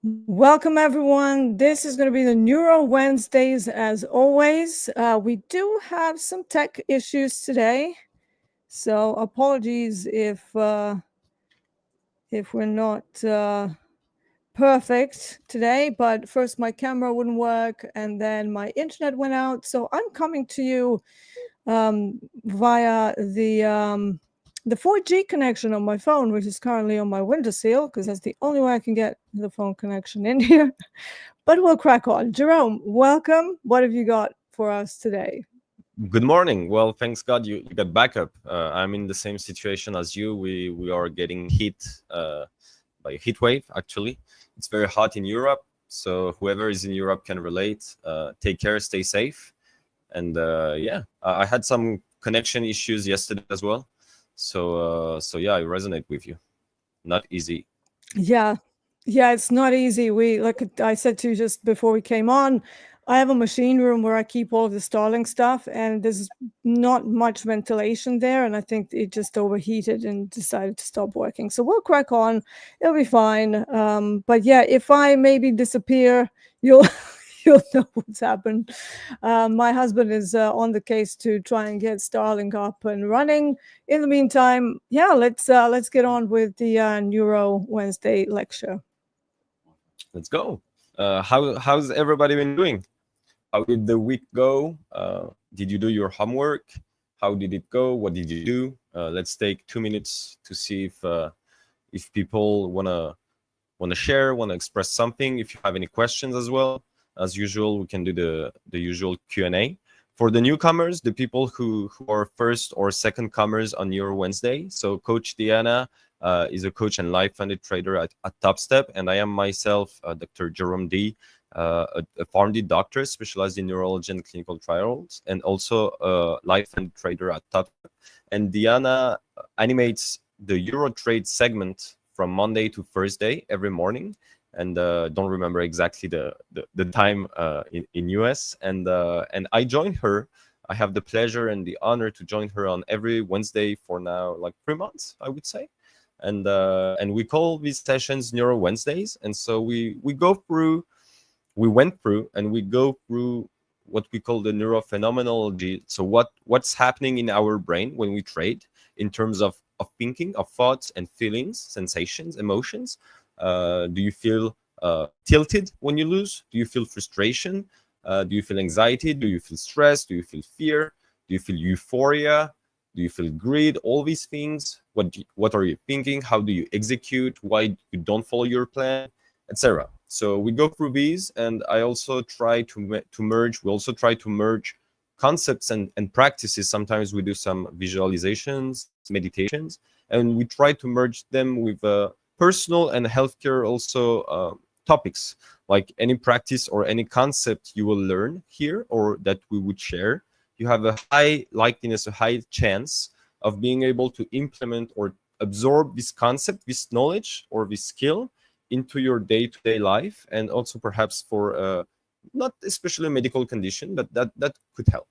Welcome, everyone. This is going to be the Neuro Wednesdays, as always. We do have some tech issues today, so apologies if we're not perfect today. But first, my camera wouldn't work, and then my internet went out. So I'm coming to you via the 4G connection on my phone, which is currently on my windowsill, because that's the only way I can get the phone connection in here. But we'll crack on. Jerome, welcome. What have you got for us today? Good morning. Well, thanks God you got backup. I'm in the same situation as you. We are getting hit by a heat wave. Actually, it's very hot in Europe. So whoever is in Europe can relate. Take care, stay safe, and yeah, I had some connection issues yesterday as well. So yeah, I resonate with you. Not easy. Yeah. Yeah, it's not easy. Like I said to you just before we came on, I have a machine room where I keep all of the Starlink stuff, and there's not much ventilation there, and I think it just overheated and decided to stop working. So we'll crack on. It'll be fine. But yeah, if I maybe disappear, you'll you'll know what's happened. My husband is on the case to try and get Starlink up and running. In the meantime, yeah, let's get on with the Neuro Wednesday lecture. Let's go. How's everybody been doing? How did the week go? Did you do your homework? How did it go? What did you do? Let's take 2 minutes to see if people wanna share, wanna express something. If you have any questions as well, as usual, we can do the usual Q&A. For the newcomers, the people who are first or second comers on your Wednesday. So Coach Deeyana is a coach and live-funded trader at Topstep, and I am myself, Dr. Jerome D., a PharmD doctor specialized in neurology and clinical trials, and also a live-funded trader at Topstep. And Deeyana animates the Euro Trade segment from Monday to Thursday every morning, and don't remember exactly the time in US. And I joined her. I have the pleasure and the honor to join her on every Wednesday for now like 3 months, I would say. And we call these sessions Neuro Wednesdays. And so we went through and we go through what we call the neurophenomenology. So what's happening in our brain when we trade in terms of thinking, of thoughts and feelings, sensations, emotions. Do you feel tilted when you lose? Do you feel frustration? Do you feel anxiety? Do you feel stress? Do you feel fear? Do you feel euphoria? Do you feel greed? All these things. What are you thinking? How do you execute? Why you don't follow your plan, etc. So we go through these, and I also try to merge. We also try to merge concepts and practices. Sometimes we do some visualizations, meditations, and we try to merge them with personal and healthcare also topics, like any practice or any concept you will learn here or that we would share. You have a high likeliness, a high chance of being able to implement or absorb this concept, this knowledge or this skill into your day-to-day life, and also perhaps for not especially a medical condition, but that could help.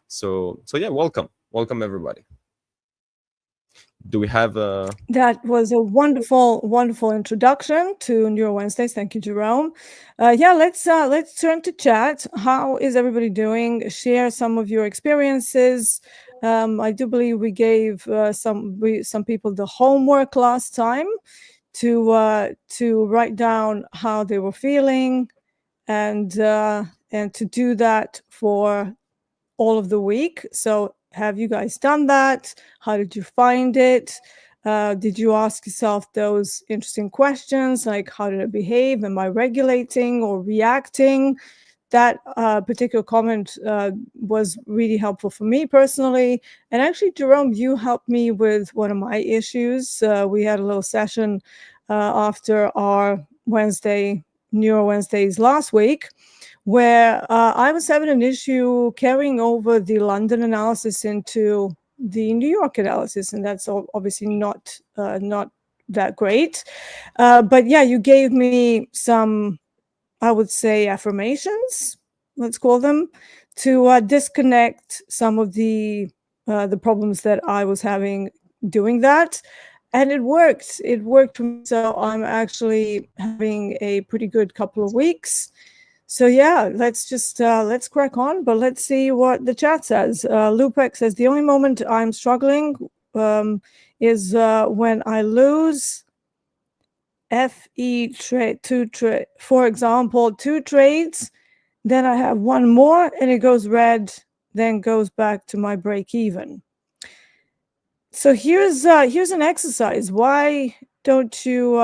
So yeah, welcome everybody. Do we have That was a wonderful introduction to Neuro Wednesdays. Thank you, Jerome. Yeah, let's turn to chat. How is everybody doing? Share some of your experiences. I do believe we gave some people the homework last time to write down how they were feeling, and to do that for all of the week. So have you guys done that? How did you find it? Did you ask yourself those interesting questions like, how did I behave? Am I regulating or reacting? That particular comment was really helpful for me personally. And actually, Jerome, you helped me with one of my issues. We had a little session after our Neuro Wednesdays last week, where I was having an issue carrying over the London analysis into the New York analysis, and that's obviously not that great. But yeah, you gave me some, I would say, affirmations, let's call them, to disconnect some of the problems that I was having doing that. And it worked. It worked for me. So I'm actually having a pretty good couple of weeks. So yeah, let's just let's crack on. But let's see what the chat says. Lupek says the only moment I'm struggling is when I lose FE trade for example, 2 trades, then I have one more and it goes red, then goes back to my break even. So here's an exercise. Why don't you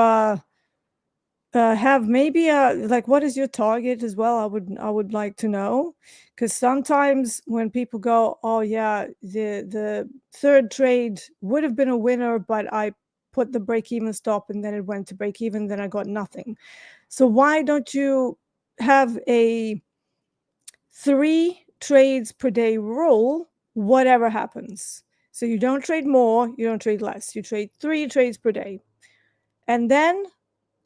have maybe like, what is your target as well? I would like to know, because sometimes when people go, oh yeah, the third trade would have been a winner, but I put the break even stop and then it went to break even, then I got nothing. So why don't you have a 3 trades per day rule, whatever happens? So you don't trade more, you don't trade less, you trade 3 trades per day, and then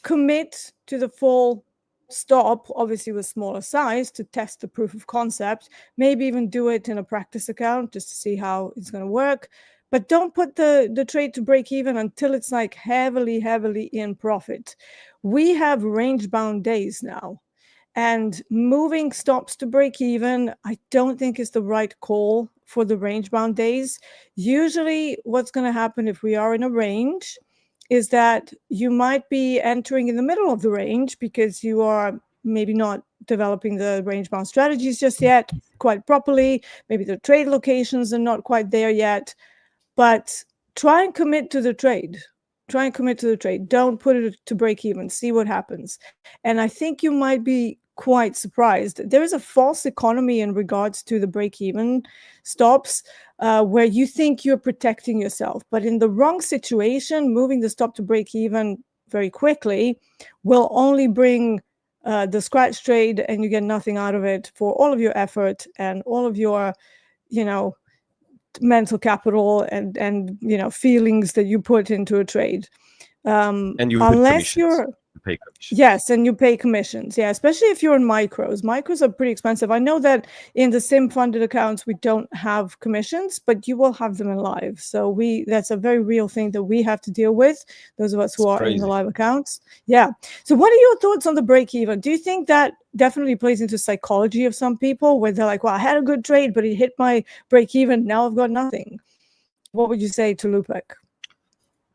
commit to the full stop, obviously with smaller size, to test the proof of concept. Maybe even do it in a practice account just to see how it's going to work. But don't put the trade to break even until it's like heavily in profit. We have range bound days now, and moving stops to break even, I don't think is the right call for the range bound days. Usually what's going to happen if we are in a range is that you might be entering in the middle of the range because you are maybe not developing the range bound strategies just yet quite properly. Maybe the trade locations are not quite there yet, but try and commit to the trade. Try and commit to the trade. Don't put it to break even. See what happens. And I think you might be quite surprised. There is a false economy in regards to the break even stops, where you think you're protecting yourself. But in the wrong situation, moving the stop to break even very quickly will only bring the scratch trade, and you get nothing out of it for all of your effort and all of your, mental capital and feelings that you put into a trade. And you put Unless commissions. you're You pay commissions. Yes, and you pay commissions. Yeah, especially if you're in micros. Micros are pretty expensive. I know that in the sim funded accounts we don't have commissions, but you will have them in live. So that's a very real thing that we have to deal with, those of us who are in the live accounts. Yeah. So what are your thoughts on the break even? Do you think that definitely plays into psychology of some people, where they're like, well, I had a good trade, but it hit my break even, now I've got nothing? What would you say to Lupek?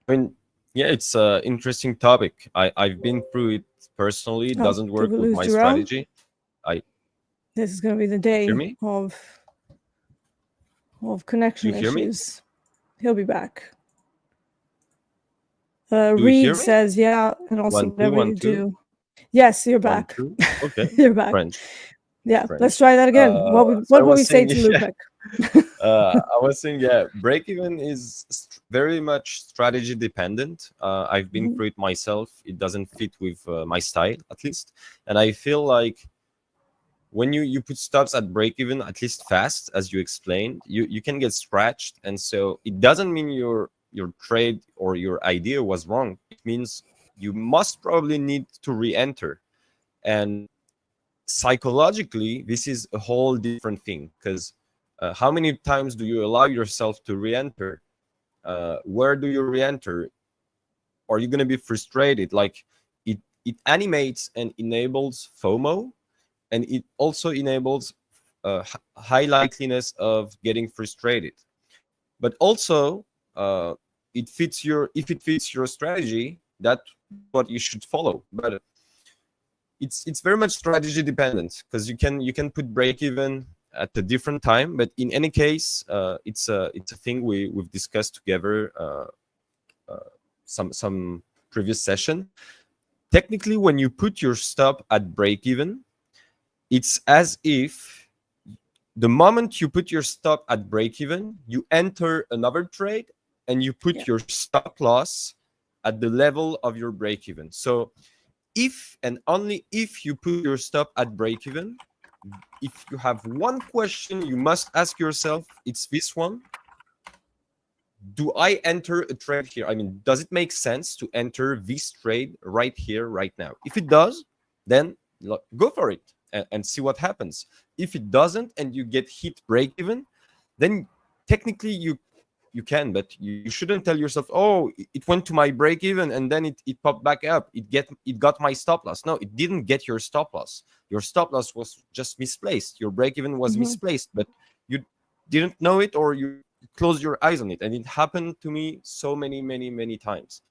I mean, yeah, it's an interesting topic. I've been through it personally. It doesn't work with my strategy. This is going to be the day of connection issues. He'll be back. Reed says, yeah, and also whatever you do. Yes, you're back. Okay. You're back. French. Yeah, let's try that again. What would we say to Lupek? I was saying, yeah, break even is very much strategy dependent. I've been through it myself. It doesn't fit with my style, at least. And I feel like when you put stops at break even, at least fast, as you explained, you can get scratched. And so it doesn't mean your trade or your idea was wrong. It means you must probably need to re-enter. And psychologically, this is a whole different thing, because how many times do you allow yourself to re-enter? Where do you re-enter? Are you going to be frustrated? Like, it animates and enables FOMO, and it also enables high likeliness of getting frustrated. But also, if it fits your strategy, that's what you should follow. But it's very much strategy dependent, because you can put break even at a different time. But in any case, it's a thing we've discussed together some previous session. Technically, when you put your stop at break even, it's as if the moment you put your stop at break even, you enter another trade and you put your stop loss at the level of your break even. So if and only if you put your stop at break even, if you have one question you must ask yourself, it's this one: do I enter a trade here? I mean, does it make sense to enter this trade right here, right now? If it does, then go for it and see what happens. If it doesn't and you get hit break even, then technically you can, but you shouldn't tell yourself, oh, it went to my break even and then it popped back up. It got my stop loss. No, it didn't get your stop loss. Your stop loss was just misplaced. Your break even was misplaced, but you didn't know it, or you closed your eyes on it. And it happened to me so many times.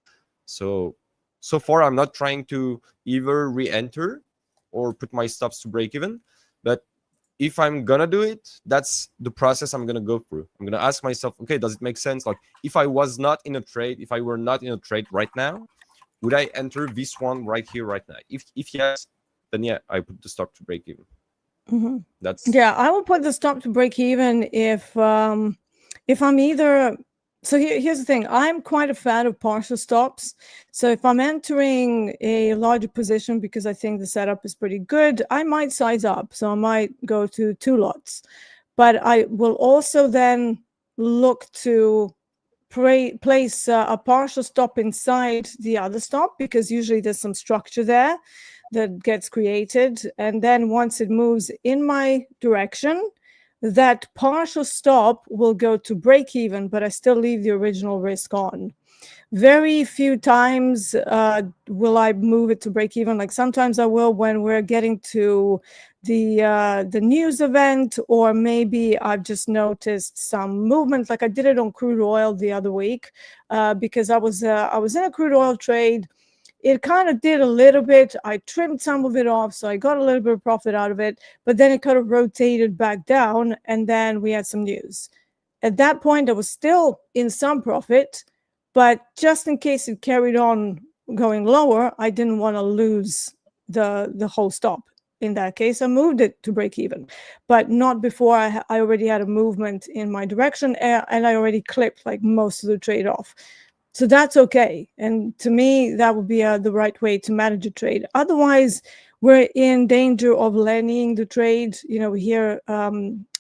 So far, I'm not trying to either re-enter or put my stops to break even, but if I'm gonna do it, that's the process I'm gonna go through. I'm gonna ask myself, okay, does it make sense? Like, if I were not in a trade right now, would I enter this one right here, right now? If yes, then yeah, I put the stop to break even. That's I will put the stop to break even if I'm either. So here's the thing. I'm quite a fan of partial stops. So if I'm entering a larger position because I think the setup is pretty good, I might size up. So I might go to 2 lots. But I will also then look to place a partial stop inside the other stop, because usually there's some structure there that gets created. And then once it moves in my direction, that partial stop will go to break even, but I still leave the original risk on. Very few times will I move it to break even. Like sometimes I will when we're getting to the news event, or maybe I've just noticed some movement. Like I did it on crude oil the other week because I was in a crude oil trade. It kind of did a little bit. I trimmed some of it off, so I got a little bit of profit out of it, but then it kind of rotated back down, and then we had some news. At that point, I was still in some profit, but just in case it carried on going lower, I didn't want to lose the whole stop. In that case, I moved it to break even, but not before I already had a movement in my direction, and I already clipped like most of the trade off. So that's okay. And to me, that would be the right way to manage a trade. Otherwise, we're in danger of lennying the trade. You know, we hear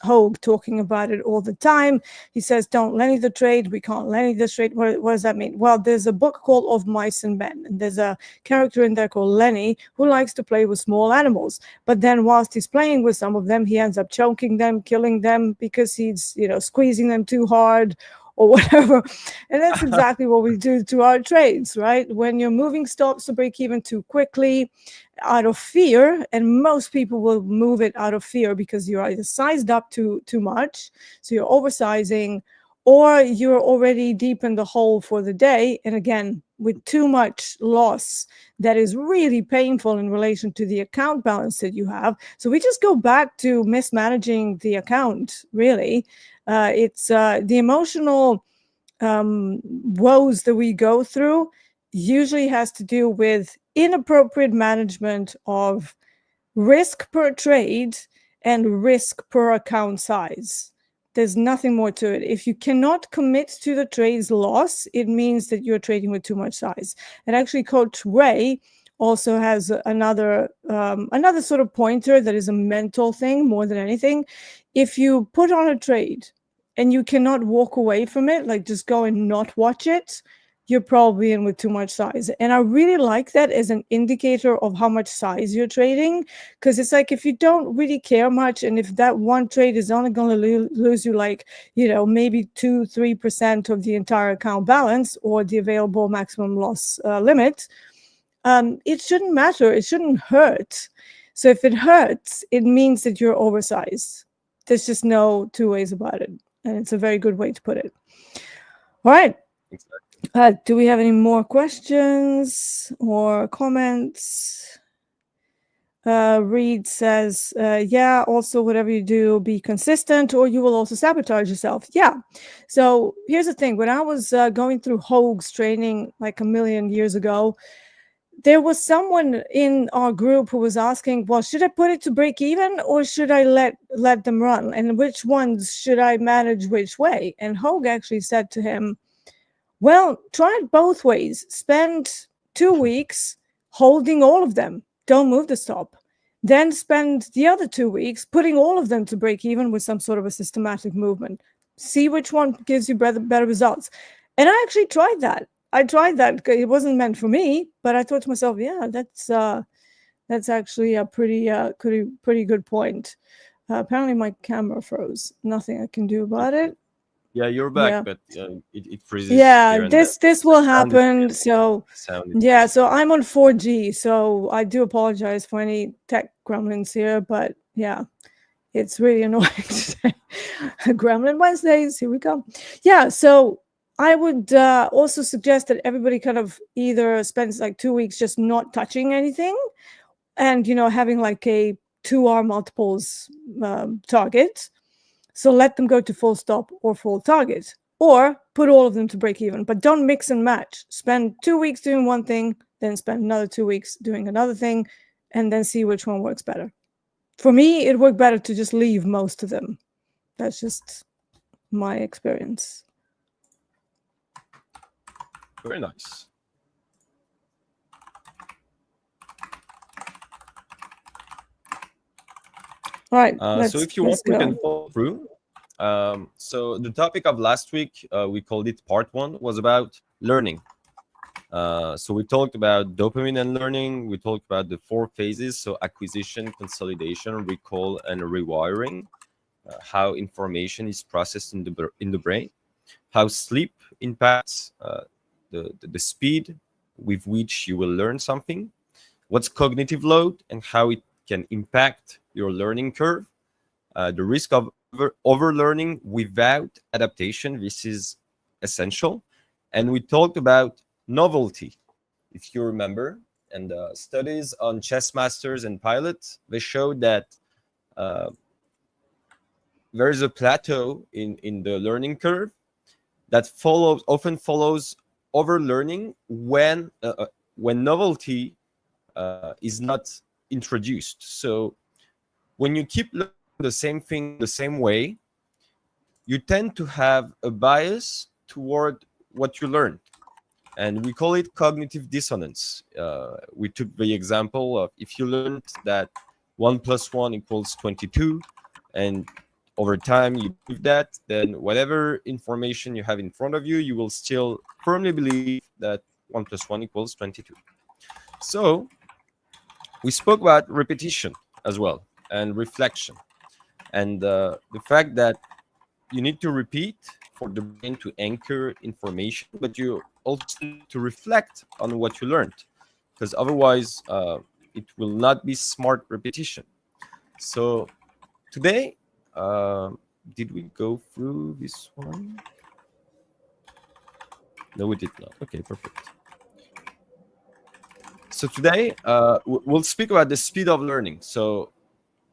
Hogue talking about it all the time. He says, don't lenny the trade. We can't lenny this trade. What does that mean? Well, there's a book called Of Mice and Men, and there's a character in there called Lenny who likes to play with small animals. But then whilst he's playing with some of them, he ends up choking them, killing them because he's, squeezing them too hard or whatever. And that's exactly what we do to our trades, right? When you're moving stops to break even too quickly out of fear, and most people will move it out of fear because you're either sized up too much, so you're oversizing, or you're already deep in the hole for the day. And again, with too much loss, that is really painful in relation to the account balance that you have. So we just go back to mismanaging the account, really. It's the emotional woes that we go through usually has to do with inappropriate management of risk per trade and risk per account size. There's nothing more to it. If you cannot commit to the trade's loss, it means that you're trading with too much size. And actually, Coach Ray also has another sort of pointer that is a mental thing more than anything. If you put on a trade and you cannot walk away from it, like just go and not watch it, you're probably in with too much size. And I really like that as an indicator of how much size you're trading, because it's like if you don't really care much, and if that one trade is only going to lose you like, maybe 2-3% of the entire account balance or the available maximum loss limit, it shouldn't matter. It shouldn't hurt. So if it hurts, it means that you're oversized. There's just no two ways about it. And it's a very good way to put it. All right. exactly. Do we have any more questions or comments? Reed says, yeah, also whatever you do, be consistent or you will also sabotage yourself. Yeah. So here's the thing. When I was going through Hogue's training like a million years ago, there was someone in our group who was asking, well, should I put it to break even or should I let them run? And which ones should I manage which way? And Hogue actually said to him, well, try it both ways. Spend 2 weeks holding all of them. Don't move the stop. Then spend the other 2 weeks putting all of them to break even with some sort of a systematic movement. See which one gives you better results. And I actually tried that. It wasn't meant for me, but I thought to myself, yeah, that's actually a pretty good point. Apparently my camera froze. Nothing I can do about it. Yeah, you're back, Yeah. but it freezes Yeah, here and there. this The will sound is happen. good. So Sound is yeah, good. so I'm on 4G, so I do apologize for any tech gremlins here, but yeah, it's really annoying today. Gremlin Wednesdays, here we go. Yeah, so I would also suggest that everybody kind of either spends like 2 weeks just not touching anything, and having like a 2R multiples target. So let them go to full stop or full target, or put all of them to break even, but don't mix and match. Spend 2 weeks doing one thing, then spend another 2 weeks doing another thing, and then see which one works better. For me, it worked better to just leave most of them. That's just my experience. Very nice. All right, So if you want, let's we can go. follow through. So the topic of last week, we called it part one, was about learning. So we talked about dopamine and learning. We talked about the 4 phases: so acquisition, consolidation, recall, and rewiring. How information is processed in the brain. How sleep impacts the speed with which you will learn something. What's cognitive load and how it can impact your learning curve. The risk of overlearning without adaptation. This is essential. And we talked about novelty, if you remember. And studies on chess masters and pilots, they showed that uh, there is a plateau in the learning curve that often follows overlearning when novelty is not introduced. So when you keep learning the same thing the same way, you tend to have a bias toward what you learned. And we call it cognitive dissonance. We took the example of if you learned that 1 plus 1 equals 22, and over time you believe that, then whatever information you have in front of you, you will still firmly believe that 1 plus 1 equals 22. So we spoke about repetition as well, and reflection, and the fact that you need to repeat for the brain to anchor information, but you also need to reflect on what you learned, because otherwise it will not be smart repetition. So today, uh, did we go through this one? No, we did not. Okay, perfect. So today we'll speak about the speed of learning. So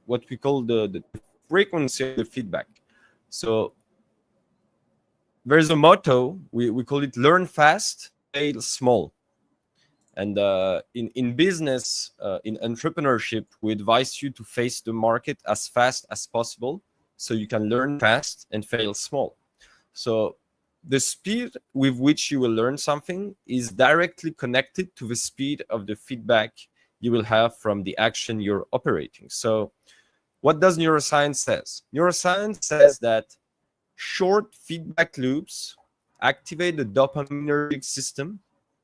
what we call the frequency of the feedback. So there's a motto, we call it learn fast, fail small. And in business, in entrepreneurship, we advise you to face the market as fast as possible so you can learn fast and fail small. So the speed with which you will learn something is directly connected to the speed of the feedback you will have from the action you're operating. So what does neuroscience says? Neuroscience says that short feedback loops activate the dopaminergic system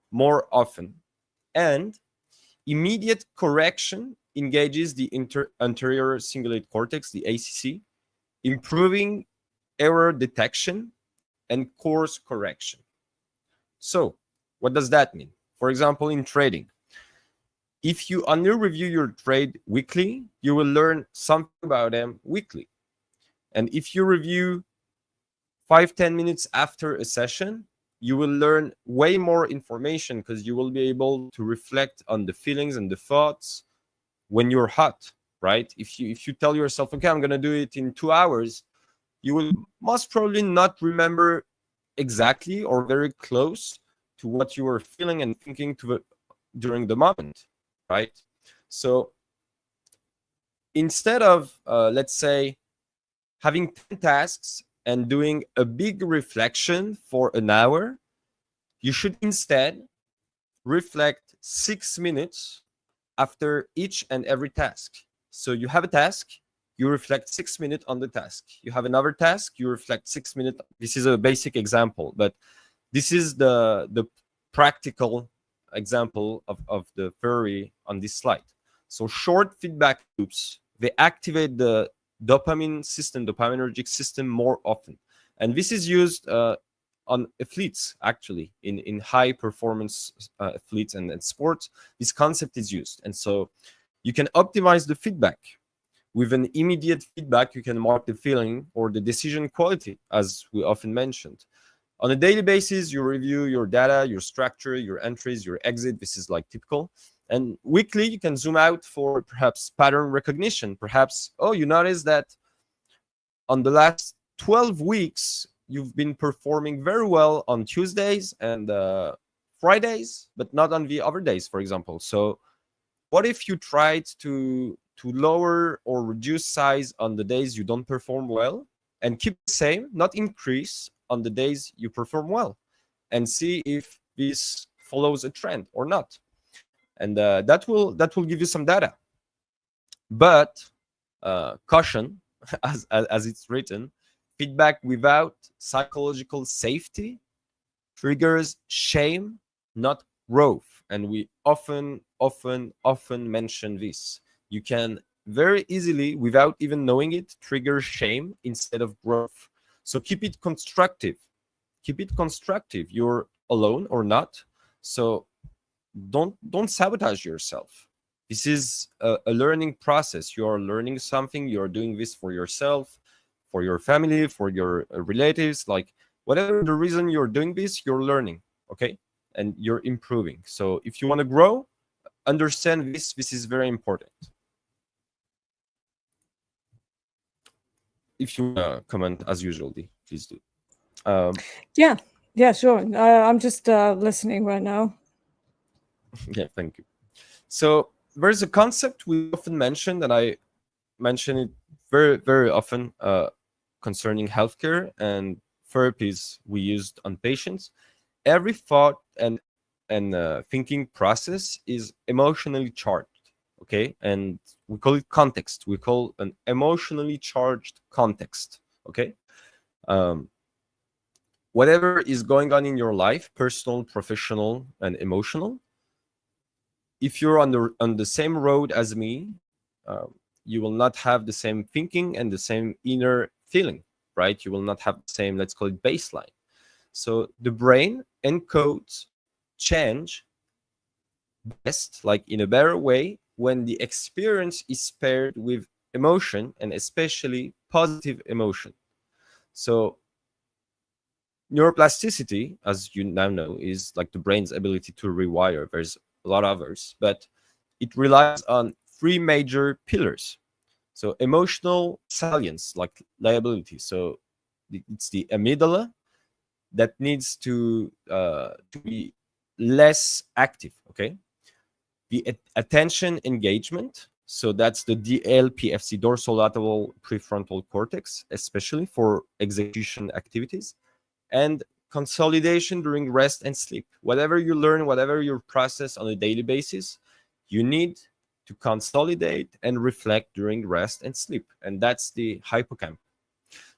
more often, and immediate correction engages the anterior cingulate cortex, the ACC, improving error detection and course correction. So, what does that mean? For example, in trading, if you only review your trade weekly, you will learn something about them weekly. And if you review 5-10 minutes after a session, you will learn way more information because you will be able to reflect on the feelings and the thoughts when you're hot, right? If you tell yourself, okay, I'm going to do it in 2 hours, you will most probably not remember exactly or very close to what you were feeling and thinking during the moment, right? So instead of, let's say, having 10 tasks and doing a big reflection for an hour, you should instead reflect 6 minutes after each and every task. So you have a task, you reflect 6 minutes on the task. You have another task, you reflect 6 minutes. This is a basic example, but this is the practical example of the theory on this slide. So short feedback loops, they activate the dopaminergic system more often. And this is used on athletes, actually, in high performance athletes and sports. This concept is used. And so you can optimize the feedback. With an immediate feedback, you can mark the feeling or the decision quality, as we often mentioned. On a daily basis, you review your data, your structure, your entries, your exit. This is like typical. And weekly, you can zoom out for perhaps pattern recognition. Perhaps, oh, you notice that on the last 12 weeks, you've been performing very well on Tuesdays and Fridays, but not on the other days, for example. So what if you tried to lower or reduce size on the days you don't perform well and keep the same, not increase on the days you perform well, and see if this follows a trend or not? And that will give you some data. But caution, as it's written, feedback without psychological safety triggers shame, not growth. And we often mention this. You can very easily, without even knowing it, trigger shame instead of growth. So keep it constructive. Keep it constructive. You're alone or not. So don't sabotage yourself. This is a learning process. You are learning something. You are doing this for yourself, for your family, for your relatives. Like whatever the reason you're doing this, you're learning, okay? And you're improving. So if you want to grow, understand this. This is very important. If you want to comment as usual, please do. Yeah, sure. I'm just listening right now. Yeah, thank you. So there's a concept we often mention, and I mention it very often concerning healthcare and therapies we used on patients. Every thought and thinking process is emotionally charged, okay? And we call it context. We call an emotionally charged context, okay? Whatever is going on in your life, personal, professional, and emotional, if you're on the same road as me, you will not have the same thinking and the same inner feeling, right? You will not have the same, let's call it, baseline. So the brain encodes change best, like in a better way, when the experience is paired with emotion, and especially positive emotion. So neuroplasticity, as you now know, is like the brain's ability to rewire. There's a lot of others, but it relies on three major pillars. So emotional salience, like liability. So it's the amygdala that needs to be less active, okay? The attention engagement, so that's the DLPFC, dorsolateral prefrontal cortex, especially for execution activities, and consolidation during rest and sleep. Whatever you learn, whatever you process on a daily basis, you need to consolidate and reflect during rest and sleep, and that's the hippocampus.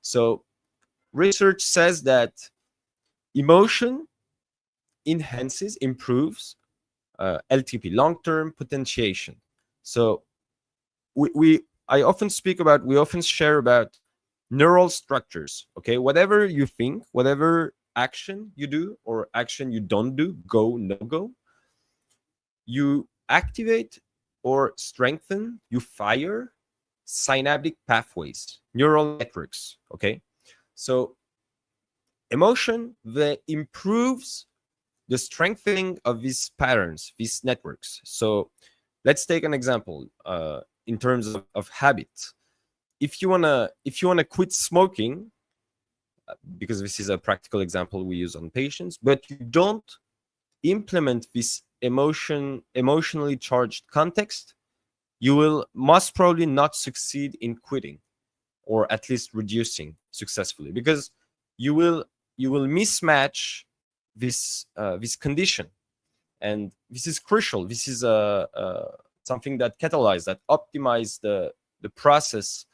So research says that emotion improves LTP, long-term potentiation. So I often share about neural structures, okay? Whatever you think, whatever action you do or action you don't do, go, no go, you activate or strengthen, you fire synaptic pathways, neural networks, okay? So emotion that improves the strengthening of these patterns, these networks. So let's take an example in terms of habits. If you wanna quit smoking, because this is a practical example we use on patients, but you don't implement this emotionally charged context, you will most probably not succeed in quitting, or at least reducing successfully, because you will mismatch this condition. And this is crucial. This is something that catalyze, that optimize the process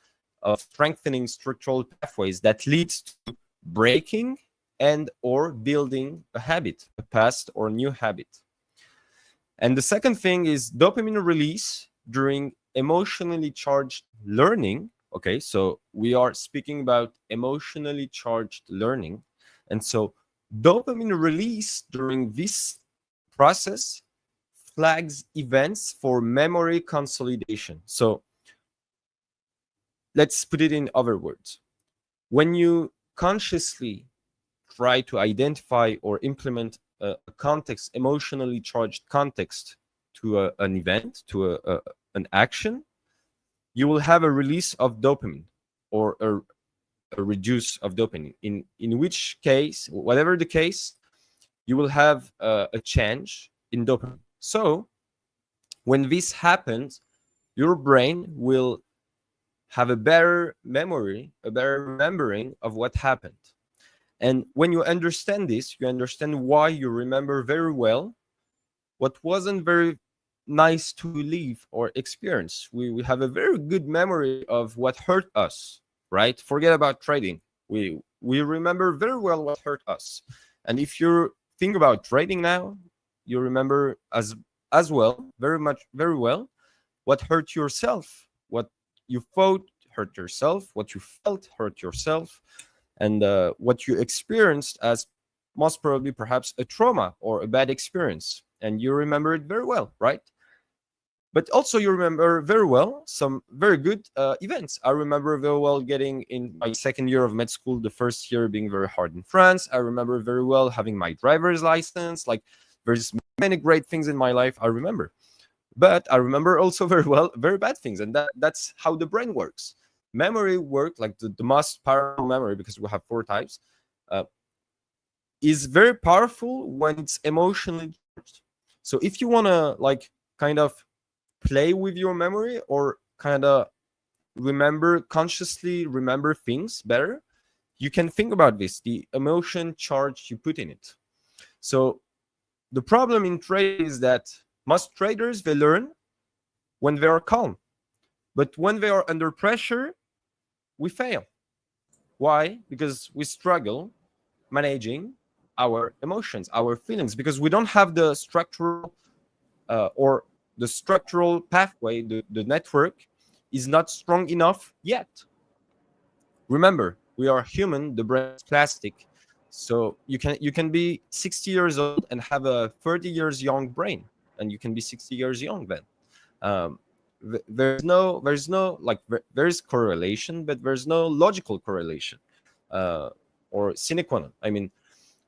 of strengthening structural pathways that leads to breaking and or building a habit, a past or new habit. And the second thing is dopamine release during emotionally charged learning Okay, so we are speaking about emotionally charged learning. And so dopamine release during this process flags events for memory consolidation. So let's put it in other words. When you consciously try to identify or implement a context, emotionally charged context to an event, to an action, you will have a release of dopamine or a reduce of dopamine. In which case, whatever the case, you will have a change in dopamine. So when this happens, your brain will have a better memory, a better remembering of what happened. And when you understand this, you understand why you remember very well what wasn't very nice to live or experience. We have a very good memory of what hurt us, right? Forget about trading. We remember very well what hurt us. And if you think about trading now, you remember as well, very well, what hurt yourself, what you thought hurt yourself, what you felt hurt yourself, and what you experienced as most probably perhaps a trauma or a bad experience. And you remember it very well, right? But also you remember very well some very good events. I remember very well getting in my second year of med school, the first year being very hard in France. I remember very well having my driver's license. Like, there's many great things in my life I remember. But I remember also very well very bad things, and that's how the brain works. Memory work, like the most powerful memory, because we have four types, is very powerful when it's emotionally charged. So if you want to like kind of play with your memory or kind of consciously remember things better, you can think about this, the emotion charge you put in it. So the problem in trading is that most traders, they learn when they are calm, but when they are under pressure, we fail. Why? Because we struggle managing our emotions, our feelings, because we don't have the structural or the structural pathway, the network is not strong enough yet. Remember, we are human, the brain is plastic. So you can be 60 years old and have a 30 years young brain, and you can be 60 years young then. Um, there's no like there's correlation, but there's no logical correlation or sine qua non. I mean,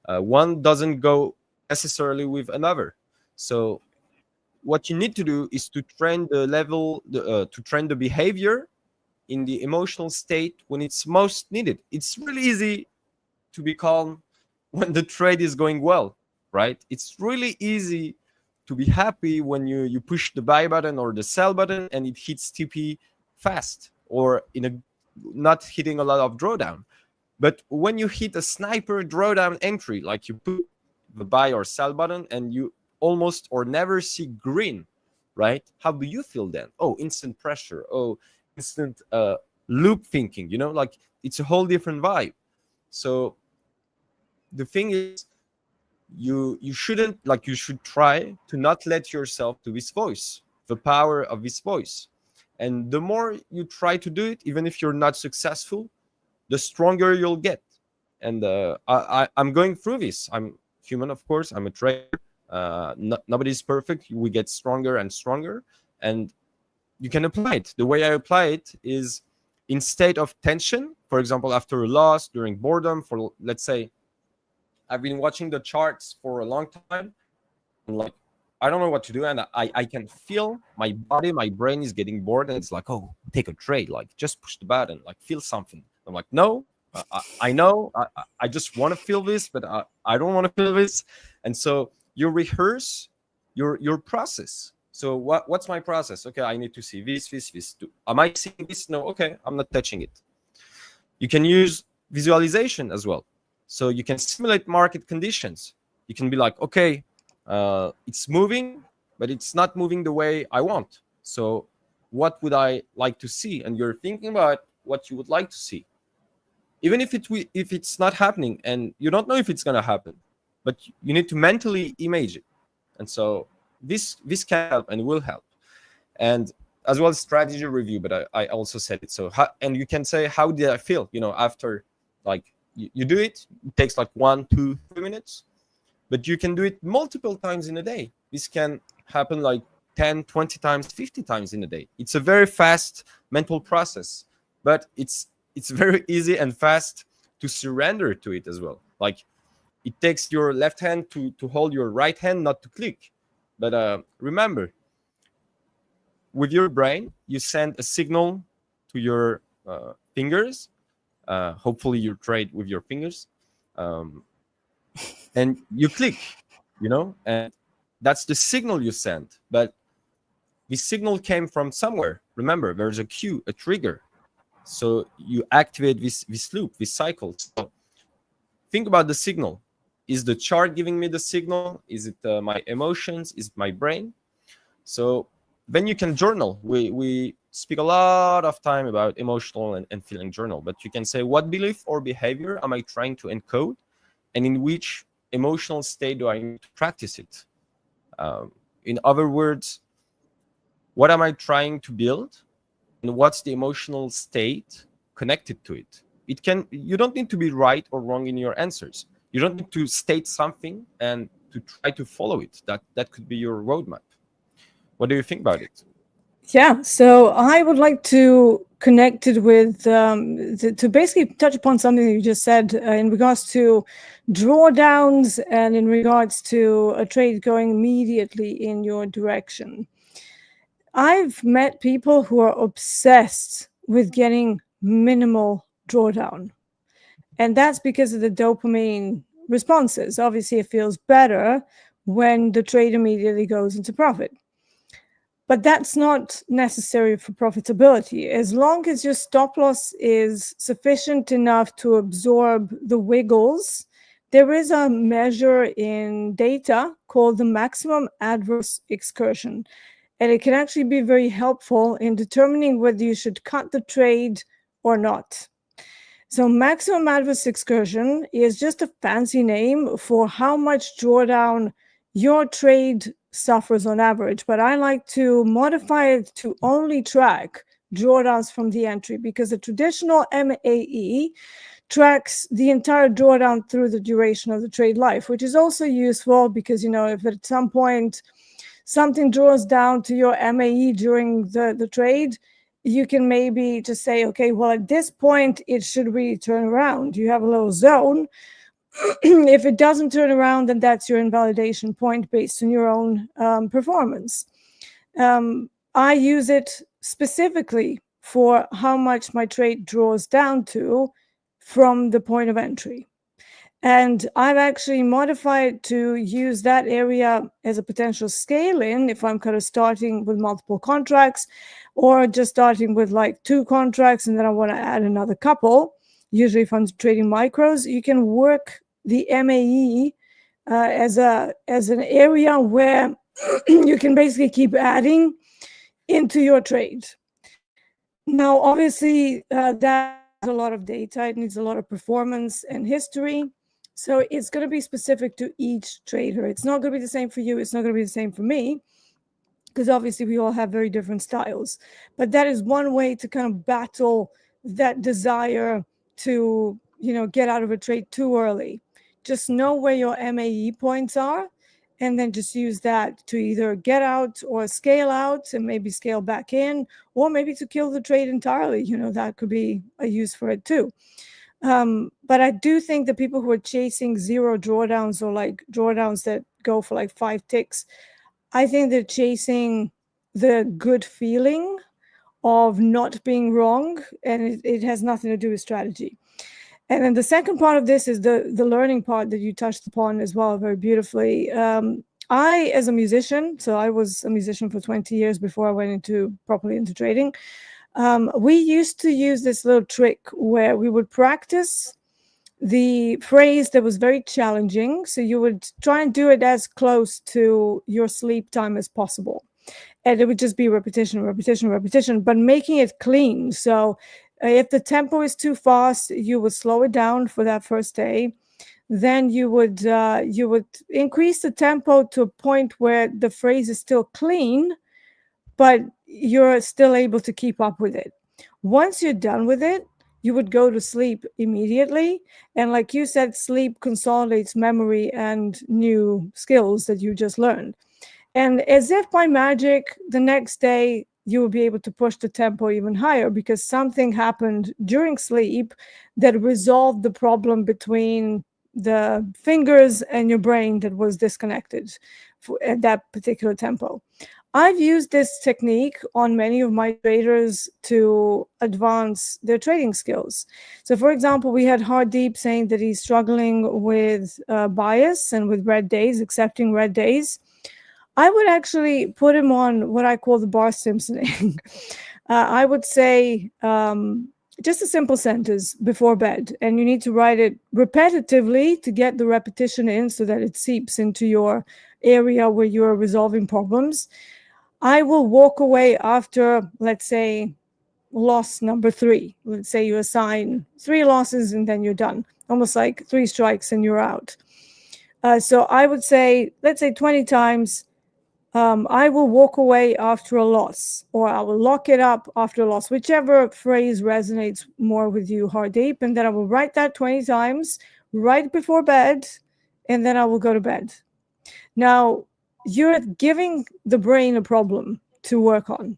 one doesn't go necessarily with another. So what you need to do is to train the level, to train the behavior in the emotional state when it's most needed. It's really easy to be calm when the trade is going well, right? It's really easy to be happy when you push the buy button or the sell button and it hits TP fast, or in a not hitting a lot of drawdown. But when you hit a sniper drawdown entry, like you put the buy or sell button and you almost or never see green, right? How do you feel then? Oh, instant pressure. Oh, instant loop thinking, like it's a whole different vibe. So the thing is, you shouldn't, like, you should try to not let yourself to this voice, the power of this voice. And the more you try to do it, even if you're not successful, the stronger you'll get. And I'm going through this. I'm human, of course. I'm a trader. Nobody's perfect. We get stronger and stronger, and you can apply it. The way I apply it is in state of tension, for example, after a loss, during boredom, for, let's say, I've been watching the charts for a long time, and like, I don't know what to do, and I can feel my body, my brain is getting bored, and it's like, oh, take a trade, like just push the button, like feel something. I'm like, no, I know, I just want to feel this, but I don't want to feel this. And so you rehearse your process. So what's my process? Okay, I need to see this. Am I seeing this? No, okay, I'm not touching it. You can use visualization as well. So you can simulate market conditions. You can be like, okay, it's moving, but it's not moving the way I want. So what would I like to see? And you're thinking about what you would like to see, even if it's not happening, and you don't know if it's going to happen, but you need to mentally image it. And so this can help and will help. And as well as strategy review, but I also said it. So and you can say, how did I feel, after, like, you do it. It takes like 1, 2, 3 minutes, but you can do it multiple times in a day. This can happen like 10, 20 times, 50 times in a day. It's a very fast mental process, but it's very easy and fast to surrender to it as well. Like, it takes your left hand to hold your right hand, not to click. But remember, with your brain, you send a signal to your fingers. Hopefully you trade with your fingers. And you click, and that's the signal you send. But the signal came from somewhere. Remember, there's a cue, a trigger. So you activate this loop, this cycle. So think about the signal. Is the chart giving me the signal? Is it my emotions? Is it my brain? So then you can journal. We speak a lot of time about emotional and feeling journal, but you can say, what belief or behavior am I trying to encode, and in which emotional state do I need to practice it? In other words, what am I trying to build, and what's the emotional state connected to it? You don't need to be right or wrong in your answers. You don't need to state something and to try to follow it. That could be your roadmap. What do you think about it? Yeah, so I would like to connect it with to basically touch upon something that you just said in regards to drawdowns and in regards to a trade going immediately in your direction. I've met people who are obsessed with getting minimal drawdown, and that's because of the dopamine responses. Obviously, it feels better when the trade immediately goes into profit. But that's not necessary for profitability. As long as your stop loss is sufficient enough to absorb the wiggles, there is a measure in data called the maximum adverse excursion. And it can actually be very helpful in determining whether you should cut the trade or not. So maximum adverse excursion is just a fancy name for how much drawdown your trade suffers on average, but I like to modify it to only track drawdowns from the entry, because the traditional MAE tracks the entire drawdown through the duration of the trade life, which is also useful because, if at some point something draws down to your MAE during the trade, you can maybe just say, okay, well, at this point, it should really turn around. You have a little zone. If it doesn't turn around, then that's your invalidation point based on your own performance. I use it specifically for how much my trade draws down to from the point of entry. And I've actually modified to use that area as a potential scale in if I'm kind of starting with multiple contracts, or just starting with like 2 contracts and then I want to add another couple. Usually if I'm trading micros, you can work the MAE as an area where you can basically keep adding into your trade. Now, obviously, that has a lot of data. It needs a lot of performance and history. So it's going to be specific to each trader. It's not going to be the same for you. It's not going to be the same for me, because obviously we all have very different styles. But that is one way to kind of battle that desire to, get out of a trade too early. Just know where your MAE points are, and then just use that to either get out or scale out and maybe scale back in, or maybe to kill the trade entirely. That could be a use for it too. But I do think the people who are chasing zero drawdowns, or like drawdowns that go for like 5 ticks, I think they're chasing the good feeling of not being wrong, and it has nothing to do with strategy. And then the second part of this is the learning part that you touched upon as well very beautifully. I, as a musician, so I was a musician for 20 years before I went properly into trading. We used to use this little trick where we would practice the phrase that was very challenging. So you would try and do it as close to your sleep time as possible. And it would just be repetition, repetition, repetition, but making it clean. So if the tempo is too fast, you would slow it down for that first day. Then you would increase the tempo to a point where the phrase is still clean, but you're still able to keep up with it. Once you're done with it, you would go to sleep immediately. And like you said, sleep consolidates memory and new skills that you just learned. And as if by magic, the next day you will be able to push the tempo even higher because something happened during sleep that resolved the problem between the fingers and your brain that was disconnected at that particular tempo. I've used this technique on many of my traders to advance their trading skills. So, for example, we had Hardeep saying that he's struggling with bias and with red days, accepting red days. I would actually put him on what I call the bar Simpsoning. I would say just a simple sentence before bed, and you need to write it repetitively to get the repetition in so that it seeps into your area where you're resolving problems. I will walk away after, let's say, loss number 3. Let's say you assign 3 losses and then you're done, almost like 3 strikes and you're out. So I would say, let's say 20 times, I will walk away after a loss, or I will lock it up after a loss, whichever phrase resonates more with you, Hardeep. And then I will write that 20 times right before bed, and then I will go to bed. Now, you're giving the brain a problem to work on,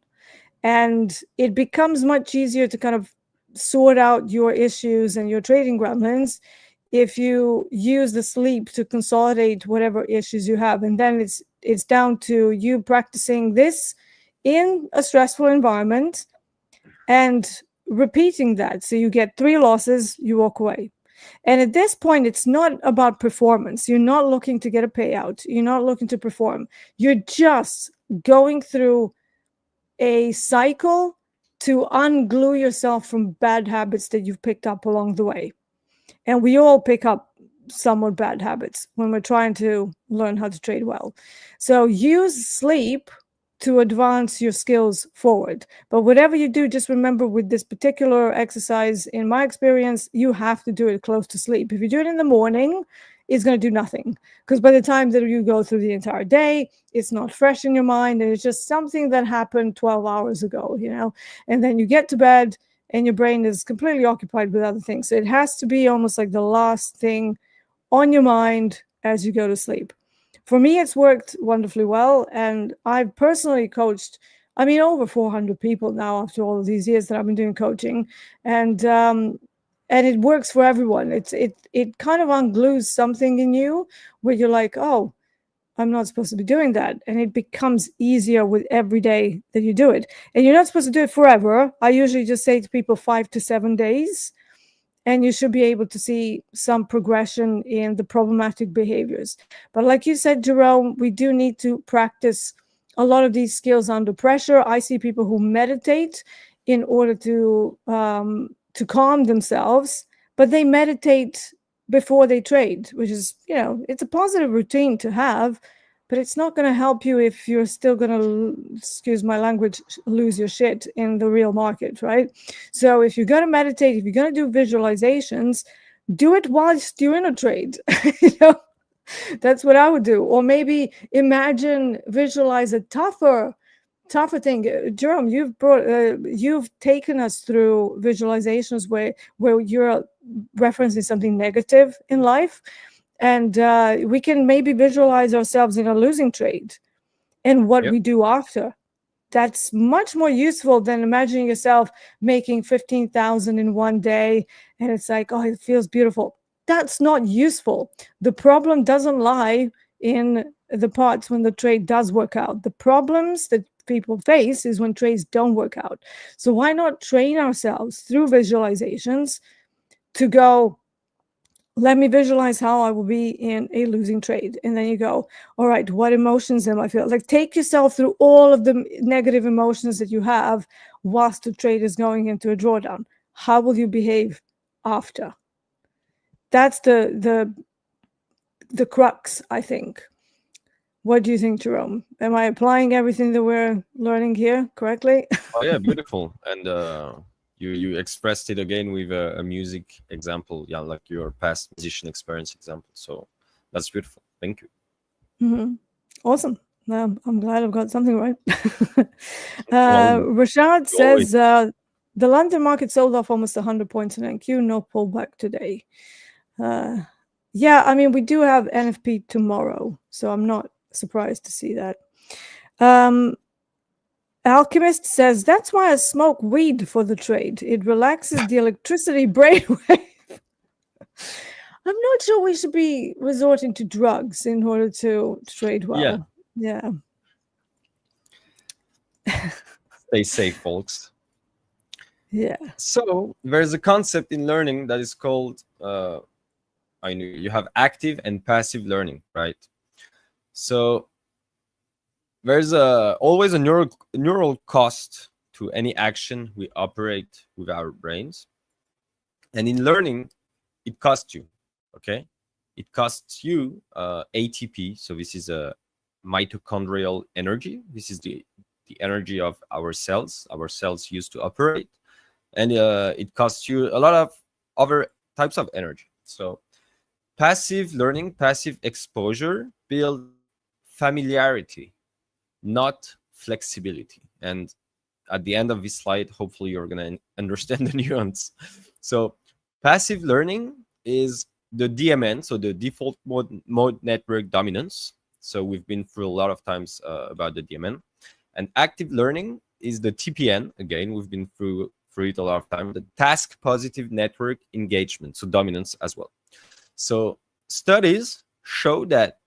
and it becomes much easier to kind of sort out your issues and your trading gremlins if you use the sleep to consolidate whatever issues you have. And then it's down to you practicing this in a stressful environment and repeating that. So you get 3 losses, you walk away. And at this point, it's not about performance. You're not looking to get a payout. You're not looking to perform. You're just going through a cycle to unglue yourself from bad habits that you've picked up along the way. And we all pick up somewhat bad habits when we're trying to learn how to trade well. So use sleep to advance your skills forward. But whatever you do, just remember with this particular exercise, in my experience, you have to do it close to sleep. If you do it in the morning, it's going to do nothing. Because by the time that you go through the entire day, it's not fresh in your mind. And it's just something that happened 12 hours ago, and then you get to bed and your brain is completely occupied with other things. So it has to be almost like the last thing on your mind as you go to sleep. For me, it's worked wonderfully well. And I've personally coached, over 400 people now after all of these years that I've been doing coaching. And it works for everyone. It kind of unglues something in you where you're like, oh, I'm not supposed to be doing that. And it becomes easier with every day that you do it. And you're not supposed to do it forever. I usually just say to people 5 to 7 days. And you should be able to see some progression in the problematic behaviors. But like you said, Jerome, we do need to practice a lot of these skills under pressure. I see people who meditate in order to calm themselves, but they meditate before they trade, which is, it's a positive routine to have, but it's not going to help you if you're still going to, excuse my language, lose your shit in the real market, right? So if you're going to meditate, if you're going to do visualizations, do it whilst you're in a trade. That's what I would do. Or maybe visualize a tougher thing. Jerome, you've taken us through visualizations where you're referencing something negative in life. And we can maybe visualize ourselves in a losing trade and what we do after. That's much more useful than imagining yourself making 15,000 in one day. And it's like, oh, it feels beautiful. That's not useful. The problem doesn't lie in the parts when the trade does work out. The problems that people face is when trades don't work out. So why not train ourselves through visualizations to go, let me visualize how I will be in a losing trade. And then you go, all right, what emotions am I feeling? Like, take yourself through all of the negative emotions that you have whilst the trade is going into a drawdown. How will you behave after? That's the crux, I think. What do you think, Jerome? Am I applying everything that we're learning here correctly? Oh yeah, beautiful. And you expressed it again with a music example, like your past musician experience example. So that's beautiful. Thank you. Mm-hmm. Awesome. I'm glad I've got something right. Always, Rashad you always. says the London market sold off almost 100 points in NQ, no pullback today. Yeah, I mean, we do have NFP tomorrow, so I'm not surprised to see that. Alchemist says, that's why I smoke weed for the trade. It relaxes the electricity brainwave. I'm not sure we should be resorting to drugs in order to trade well. Yeah. Stay safe, folks. Yeah. So there's a concept in learning that is called I know you have active and passive learning, right? So there's always a neural cost to any action we operate with our brains, and in learning, it costs you. Okay, it costs you ATP. So this is a mitochondrial energy. This is the energy of our cells. Our cells used to operate, and it costs you a lot of other types of energy. So passive learning, passive exposure builds familiarity, not flexibility. And at the end of this slide, hopefully you're going to understand the nuance. So passive learning is the DMN, so the default mode network dominance. So we've been through a lot of times about the DMN. And active learning is the TPN. Again, we've been through it a lot of time. The task positive network engagement, so dominance as well. So studies show that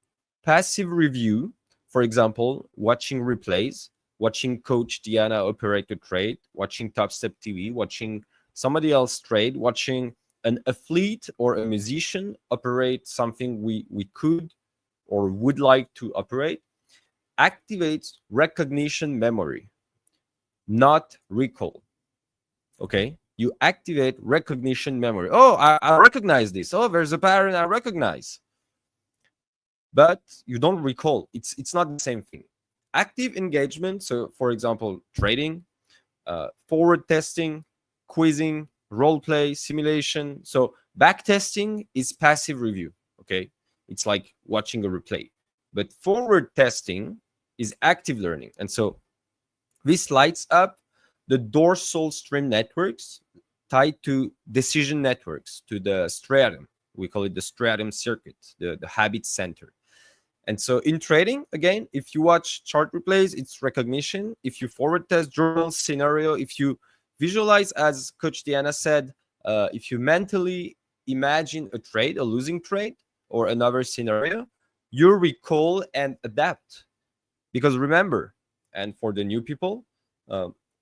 passive review, for example, watching replays, watching Coach Deeyana operate a trade, watching TopstepTV, watching somebody else trade, watching an athlete or a musician operate something we could or would like to operate, activates recognition memory, not recall. Okay? You activate recognition memory. Oh, I recognize this. Oh, there's a pattern I recognize. But you don't recall. It's not the same thing. Active engagement, so for example, trading, forward testing, quizzing, role play, simulation. So backtesting is passive review. Okay, it's like watching a replay. But forward testing is active learning, and so this lights up the dorsal stream networks tied to decision networks, to the stratum. We call it the stratum circuit, the habit center. And so in trading, again, if you watch chart replays, it's recognition. If you forward test journal scenario, if you visualize, as Coach Deeyana said, if you mentally imagine a trade, a losing trade, or another scenario, you recall and adapt. Because remember, and for the new people,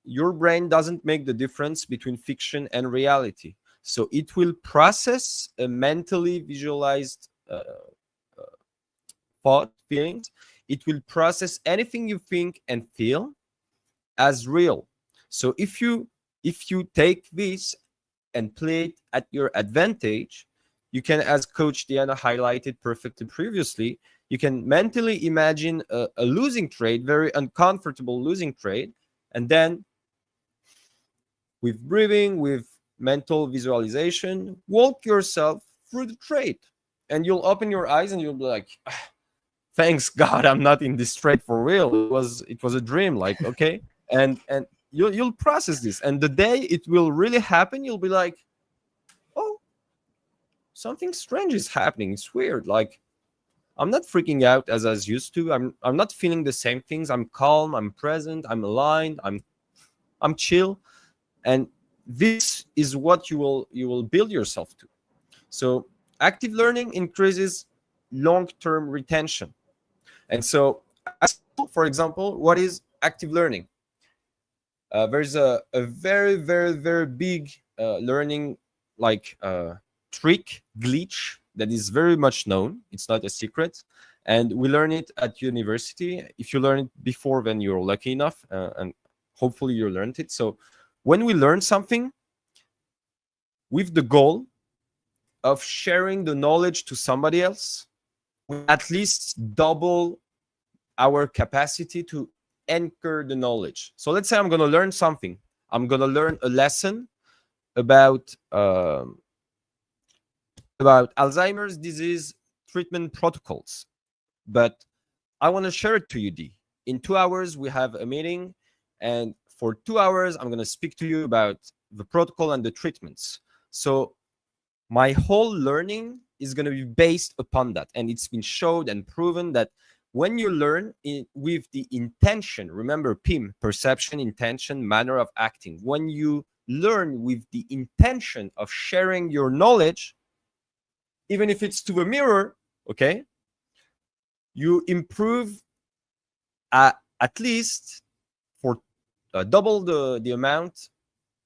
your brain doesn't make the difference between fiction and reality. So it will process a mentally visualized thought, feelings. It will process anything you think and feel as real. So if you take this and play it at your advantage, you can, as Coach Deeyana highlighted perfectly previously, you can mentally imagine a losing trade, very uncomfortable losing trade, and then with breathing, with mental visualization, walk yourself through the trade, and you'll open your eyes and you'll be like, thanks God I'm not in this trade for real. It was a dream. Like, okay, and you'll process this, and the day it will really happen, you'll be like, oh, something strange is happening. It's weird. Like, I'm not freaking out as I was used to. I'm not feeling the same things. I'm calm. I'm present. I'm aligned. I'm chill, and this is what you will build yourself to. So active learning increases long-term retention. And so, for example, what is active learning? There's a very, very, very big learning trick, glitch that is very much known. It's not a secret. And we learn it at university. If you learn it before, then you're lucky enough. And hopefully you learned it. So when we learn something with the goal of sharing the knowledge to somebody else, we at least double our capacity to anchor the knowledge. So let's say I'm going to learn something. I'm going to learn a lesson about Alzheimer's disease treatment protocols. But I want to share it to you, D. In 2 hours, we have a meeting, and for 2 hours, I'm going to speak to you about the protocol and the treatments. So my whole learning is going to be based upon that. And it's been showed and proven that when you learn with the intention, remember PIM, perception, intention, manner of acting, when you learn with the intention of sharing your knowledge, even if it's to a mirror, okay, you improve at least for double the amount,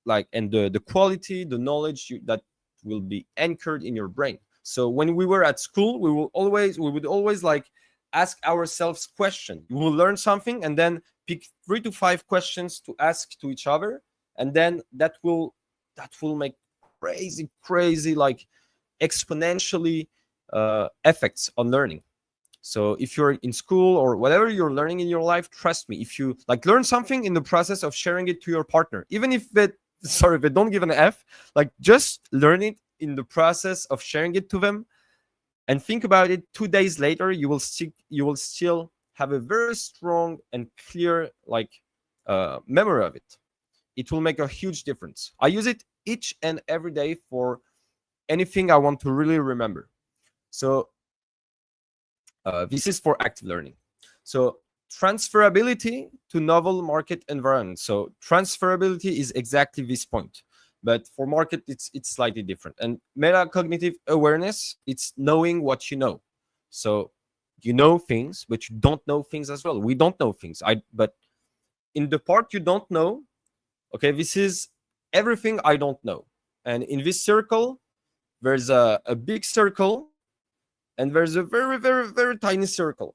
like, and the quality, the knowledge that will be anchored in your brain. So when we were at school, we would always like ask ourselves questions. We will learn something and then pick 3 to 5 questions to ask to each other, and then that will make crazy like exponentially effects on learning. So if you're in school or whatever you're learning in your life, trust me, if you like learn something in the process of sharing it to your partner, even if they don't give an F, like just learn it in the process of sharing it to them, and think about it. 2 days later, you will still have a very strong and clear like memory of it. It will make a huge difference. I use it each and every day for anything I want to really remember. So this is for active learning. So transferability to novel market environment. So transferability is exactly this point, but for market, it's slightly different. And metacognitive awareness, it's knowing what you know. So you know things, but you don't know things as well. We don't know things. But in the part you don't know, okay, this is everything I don't know. And in this circle, there's a big circle, and there's a very, very, very tiny circle.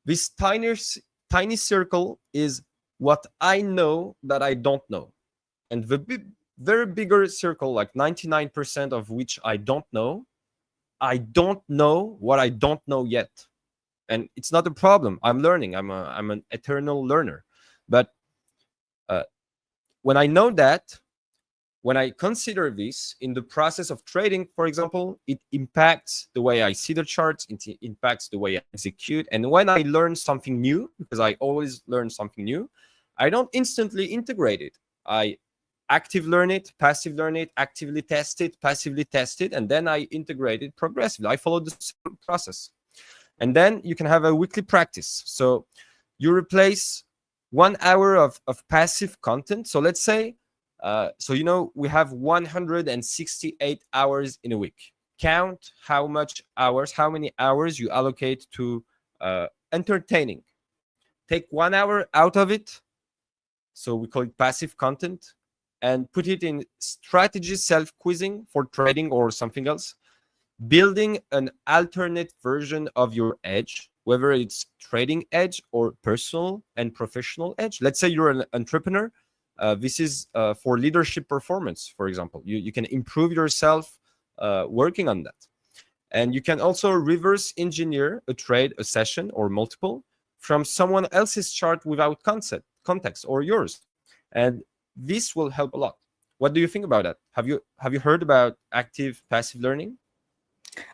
This tiny circle is what I know that I don't know. And the very bigger circle, like 99% of which I don't know what I don't know yet. And it's not a problem. I'm learning. I'm an eternal learner. But when I know that, when I consider this in the process of trading, for example, it impacts the way I see the charts, it impacts the way I execute. And when I learn something new, because I always learn something new, I don't instantly integrate it. I active learn it, passive learn it, actively test it, passively test it, and then I integrate it progressively. I follow the same process. And then you can have a weekly practice. So you replace 1 hour of passive content. So let's say, we have 168 hours in a week. Count how many hours you allocate to entertaining. Take 1 hour out of it, so we call it passive content, and put it in strategy self-quizzing for trading or something else. Building an alternate version of your edge, whether it's trading edge or personal and professional edge. Let's say you're an entrepreneur. This is for leadership performance, for example. You can improve yourself working on that. And you can also reverse engineer a trade, a session, or multiple from someone else's chart without context or yours. And this will help a lot. What do you think about that? Have you heard about active passive learning?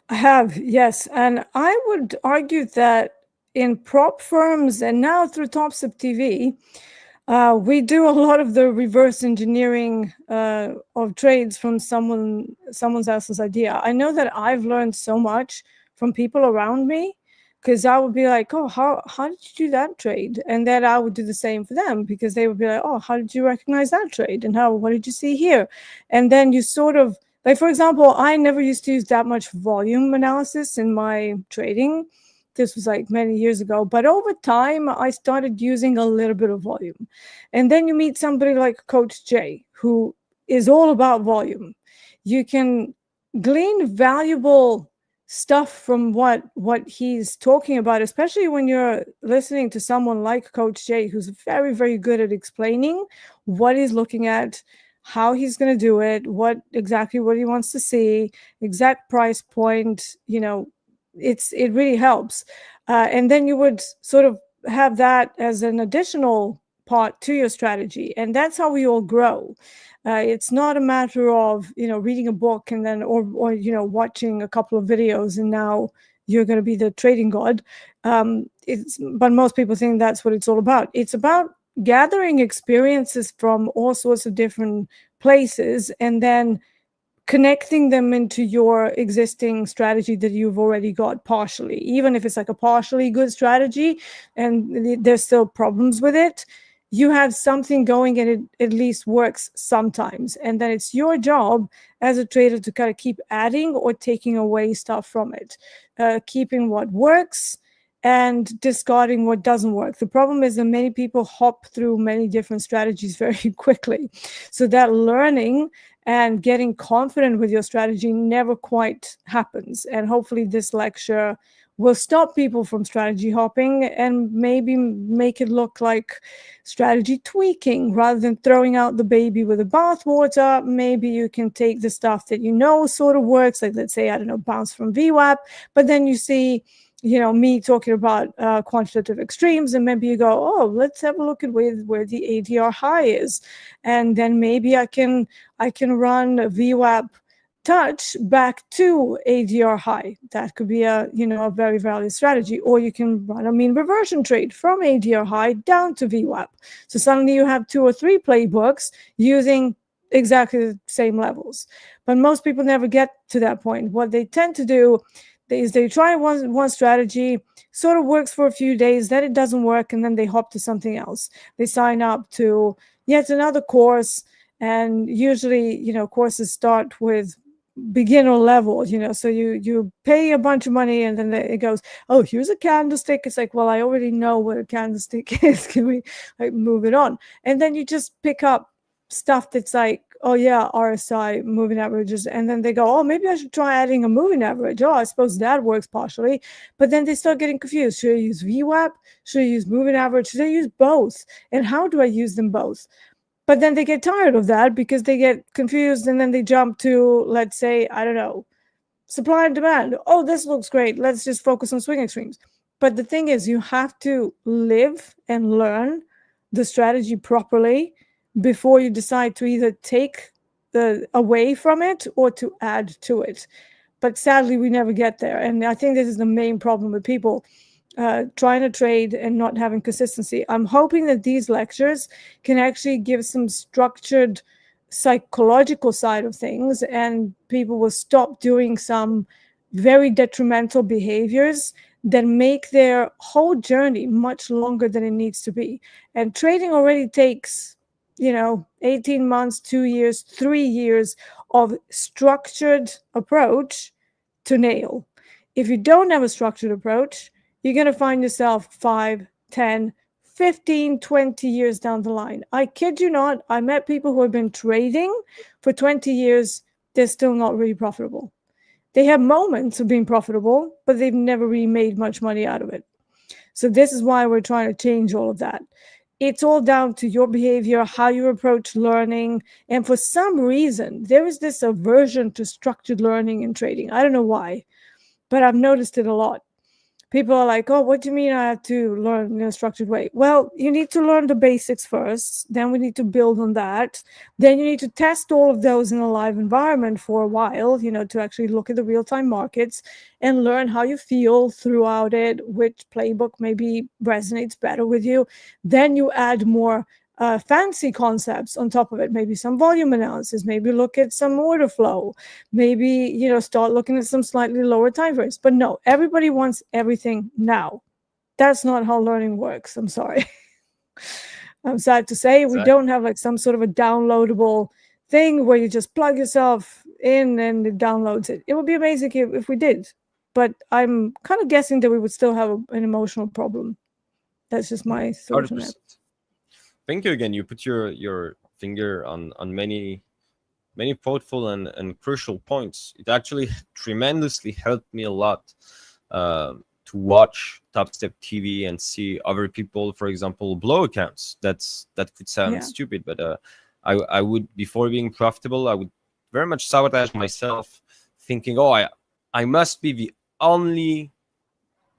I have, yes. And I would argue that in prop firms and now through TopstepTV, we do a lot of the reverse engineering of trades from someone else's idea. I know that I've learned so much from people around me, because I would be like, oh, how did you do that trade? And then I would do the same for them, because they would be like, oh, how did you recognize that trade? And what did you see here? And then you sort of, like, for example, I never used to use that much volume analysis in my trading. This was like many years ago. But over time, I started using a little bit of volume. And then you meet somebody like Coach Jay, who is all about volume. You can glean valuable stuff from what he's talking about, especially when you're listening to someone like Coach Jay, who's very, very good at explaining what he's looking at, how he's going to do it, what he wants to see, exact price point. It really helps. And then you would sort of have that as an additional part to your strategy, and that's how we all grow. It's not a matter of reading a book and then or watching a couple of videos and now you're going to be the trading god. But most people think that's what it's all about. It's about gathering experiences from all sorts of different places and then connecting them into your existing strategy that you've already got partially, even if it's like a partially good strategy and there's still problems with it. You have something going and it at least works sometimes, and then it's your job as a trader to kind of keep adding or taking away stuff from it, keeping what works and discarding what doesn't work. The problem is that many people hop through many different strategies very quickly, so that learning and getting confident with your strategy never quite happens. And hopefully this lecture will stop people from strategy hopping and maybe make it look like strategy tweaking rather than throwing out the baby with the bathwater. Maybe you can take the stuff that you know sort of works, like let's say, I don't know, bounce from VWAP, but then you see me talking about quantitative extremes, and maybe you go, oh, let's have a look at where the ADR high is, and then maybe I can run a VWAP touch back to ADR high. That could be a very valid strategy. Or you can run a mean reversion trade from ADR high down to VWAP. So suddenly you have 2 or 3 playbooks using exactly the same levels. But most people never get to that point. What they tend to do is they try one strategy, sort of works for a few days, then it doesn't work, and then they hop to something else. They sign up to yet another course, and usually, courses start with beginner level, so you pay a bunch of money and then it goes, oh, here's a candlestick. It's like, well, I already know what a candlestick is. Can we move it on? And then you just pick up stuff that's like, oh yeah, RSI, moving averages, and then they go, oh, maybe I should try adding a moving average. Oh, I suppose that works partially. But then they start getting confused. Should I use VWAP? Should I use moving average? Should I use both? And how do I use them both? But then they get tired of that because they get confused, and then they jump to, let's say, I don't know, supply and demand. Oh, this looks great. Let's just focus on swing extremes. But the thing is, you have to live and learn the strategy properly before you decide to either take away from it or to add to it. But sadly, we never get there. And I think this is the main problem with people trying to trade and not having consistency. I'm hoping that these lectures can actually give some structured psychological side of things, and people will stop doing some very detrimental behaviors that make their whole journey much longer than it needs to be. And trading already takes 18 months, 2 years, 3 years of structured approach to nail. If you don't have a structured approach, you're going to find yourself 5, 10, 15, 20 years down the line. I kid you not, I met people who have been trading for 20 years. They're still not really profitable. They have moments of being profitable, but they've never really made much money out of it. So this is why we're trying to change all of that. It's all down to your behavior, how you approach learning. And for some reason, there is this aversion to structured learning in trading. I don't know why, but I've noticed it a lot. People are like, oh, what do you mean I have to learn in a structured way? Well, you need to learn the basics first. Then we need to build on that. Then you need to test all of those in a live environment for a while, to actually look at the real-time markets and learn how you feel throughout it, which playbook maybe resonates better with you. Then you add more fancy concepts on top of it, maybe some volume analysis, maybe look at some order flow, maybe start looking at some slightly lower time frames. But no, everybody wants everything now. That's not how learning works. I'm sorry. I'm sad to say. Exactly. We don't have like some sort of a downloadable thing where you just plug yourself in and it downloads it. It would be amazing if we did, but I'm kind of guessing that we would still have an emotional problem. That's just my thought on it. Thank you again. You put your finger on many thoughtful and crucial points. It actually tremendously helped me a lot to watch Topstep TV and see other people, for example, blow accounts. That could sound stupid, but I would, before being profitable, I would very much sabotage myself, thinking, oh, I must be the only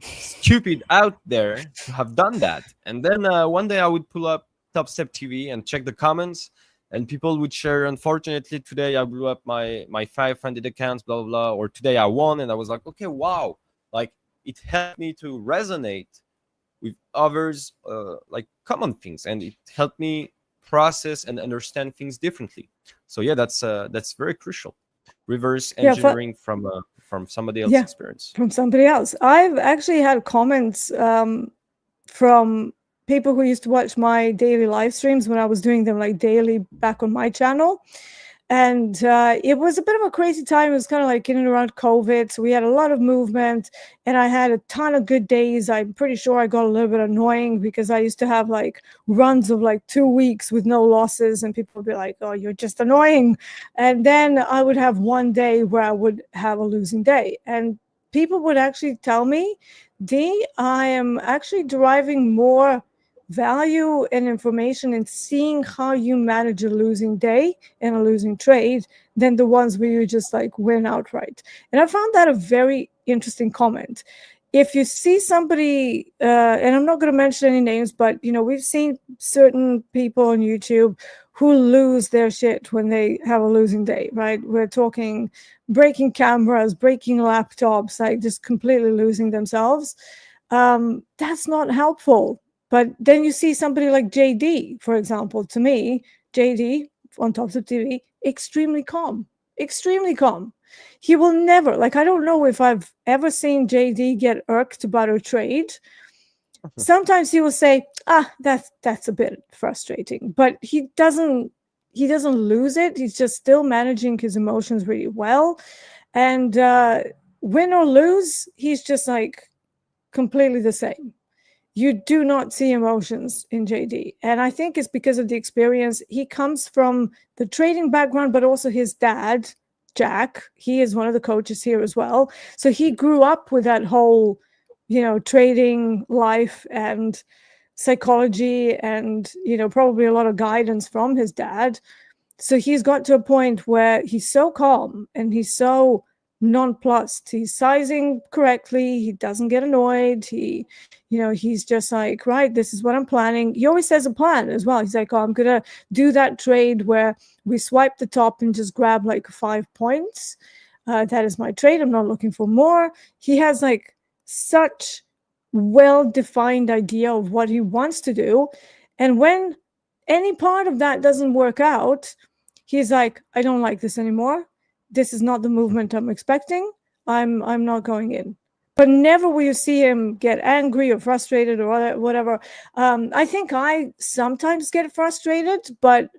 stupid out there to have done that. And then one day I would pull up Topstep TV and check the comments, and people would share, unfortunately today I blew up my 500 accounts, blah blah blah, or today I won. And I was like, okay, wow, Like, it helped me to resonate with others, like common things, and it helped me process and understand things differently. So yeah, that's very crucial. Reverse Yeah, engineering from somebody else's yeah, experience. from somebody else. I've actually had comments from people who used to watch my daily live streams when I was doing them like daily back on my channel. And it was a bit of a crazy time. It was kind of like in and around COVID. So we had a lot of movement and I had a ton of good days. I'm pretty sure I got a little bit annoying because I used to have like runs of like 2 weeks with no losses. And people would be like, oh, you're just annoying. And then I would have one day where I would have a losing day. And people would actually tell me, Dee, I am actually deriving more value and information in seeing how you manage a losing day and a losing trade than the ones where you just like win outright. And I found that a very interesting comment. If you see somebody, and I'm not going to mention any names, but you know, we've seen certain people on YouTube who lose their shit when they have a losing day, right? We're talking breaking cameras, breaking laptops, like just completely losing themselves. That's not helpful. But then you see somebody like JD, for example. To me, JD on TopstepTV, extremely calm, extremely calm. He will never, like, I don't know if I've ever seen JD get irked about a trade. Sometimes he will say, that's a bit frustrating, but he doesn't lose it. He's just still managing his emotions really well. And win or lose, he's just like completely the same. You do not see emotions in JD. And I think it's because of the experience. He comes from the trading background, but also his dad, Jack, he is one of the coaches here as well. So he grew up with that whole, you know, trading life and psychology and, you know, probably a lot of guidance from his dad. So he's got to a point where he's so calm and he's so nonplussed. He's sizing correctly. He doesn't get annoyed. He's just like, right, this is what I'm planning. He always says a plan as well. He's like, oh, I'm going to do that trade where we swipe the top and just grab like 5 points. That is my trade. I'm not looking for more. He has like such well-defined idea of what he wants to do. And when any part of that doesn't work out, he's like, I don't like this anymore. This is not the movement I'm expecting. I'm not going in. But never will you see him get angry or frustrated or whatever. I think I sometimes get frustrated, but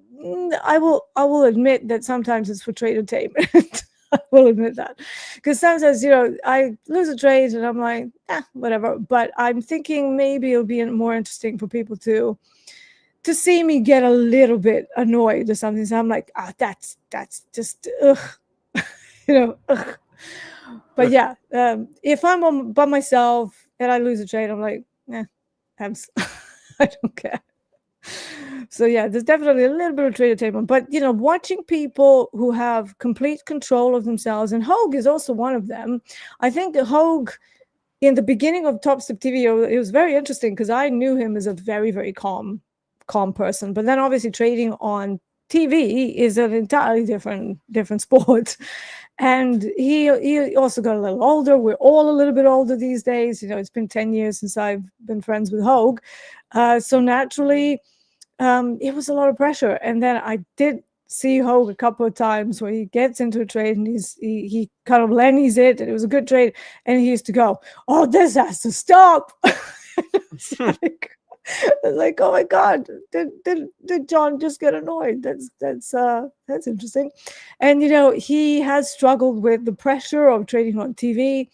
I will admit that sometimes it's for tradertainment. I will admit that, because sometimes, you know, I lose a trade and I'm like, whatever. But I'm thinking maybe it'll be more interesting for people to see me get a little bit annoyed or something. So I'm like, that's just ugh. Ugh. But yeah, if I'm by myself and I lose a trade, I'm like, I don't care. So yeah, there's definitely a little bit of tradertainment. But you know, watching people who have complete control of themselves, and Hogue is also one of them. I think Hogue, in the beginning of Topstep TV, it was very interesting because I knew him as a very, very calm person. But then obviously trading on TV is an entirely different sport. And he also got a little older. We're all a little bit older these days. You know, it's been 10 years since I've been friends with Hogue. So naturally, it was a lot of pressure. And then I did see Hogue a couple of times where he gets into a trade and he kind of lennies it, and it was a good trade. And he used to go, oh, this has to stop. It's like, oh my God, did John just get annoyed? That's interesting. And you know, he has struggled with the pressure of trading on TV,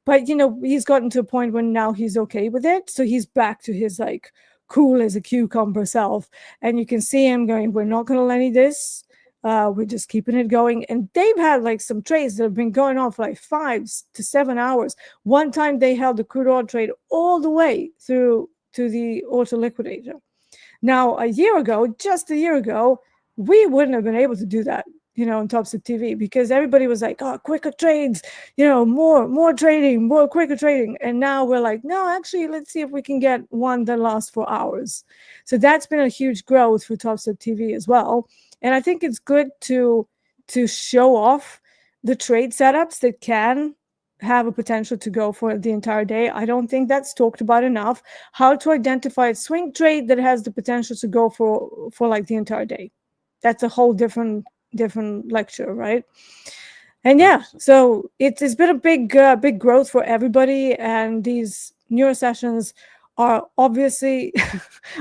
but you know, he's gotten to a point where now he's okay with it. So he's back to his like cool as a cucumber self. And you can see him going, we're not gonna lenny this. We're just keeping it going. And they've had like some trades that have been going on for like 5 to 7 hours. One time they held the crude oil trade all the way through to the auto liquidator. Now, just a year ago, we wouldn't have been able to do that, you know, on Topstep TV, because everybody was like, oh, quicker trades, you know, more trading, more quicker trading. And now we're like, no, actually, let's see if we can get one that lasts for hours. So that's been a huge growth for Topstep TV as well. And I think it's good to show off the trade setups that can have a potential to go for the entire day. I don't think that's talked about enough. How to identify a swing trade that has the potential to go for like the entire day. That's a whole different lecture, right? And yeah, so it's been a big growth for everybody, and these neuro sessions are obviously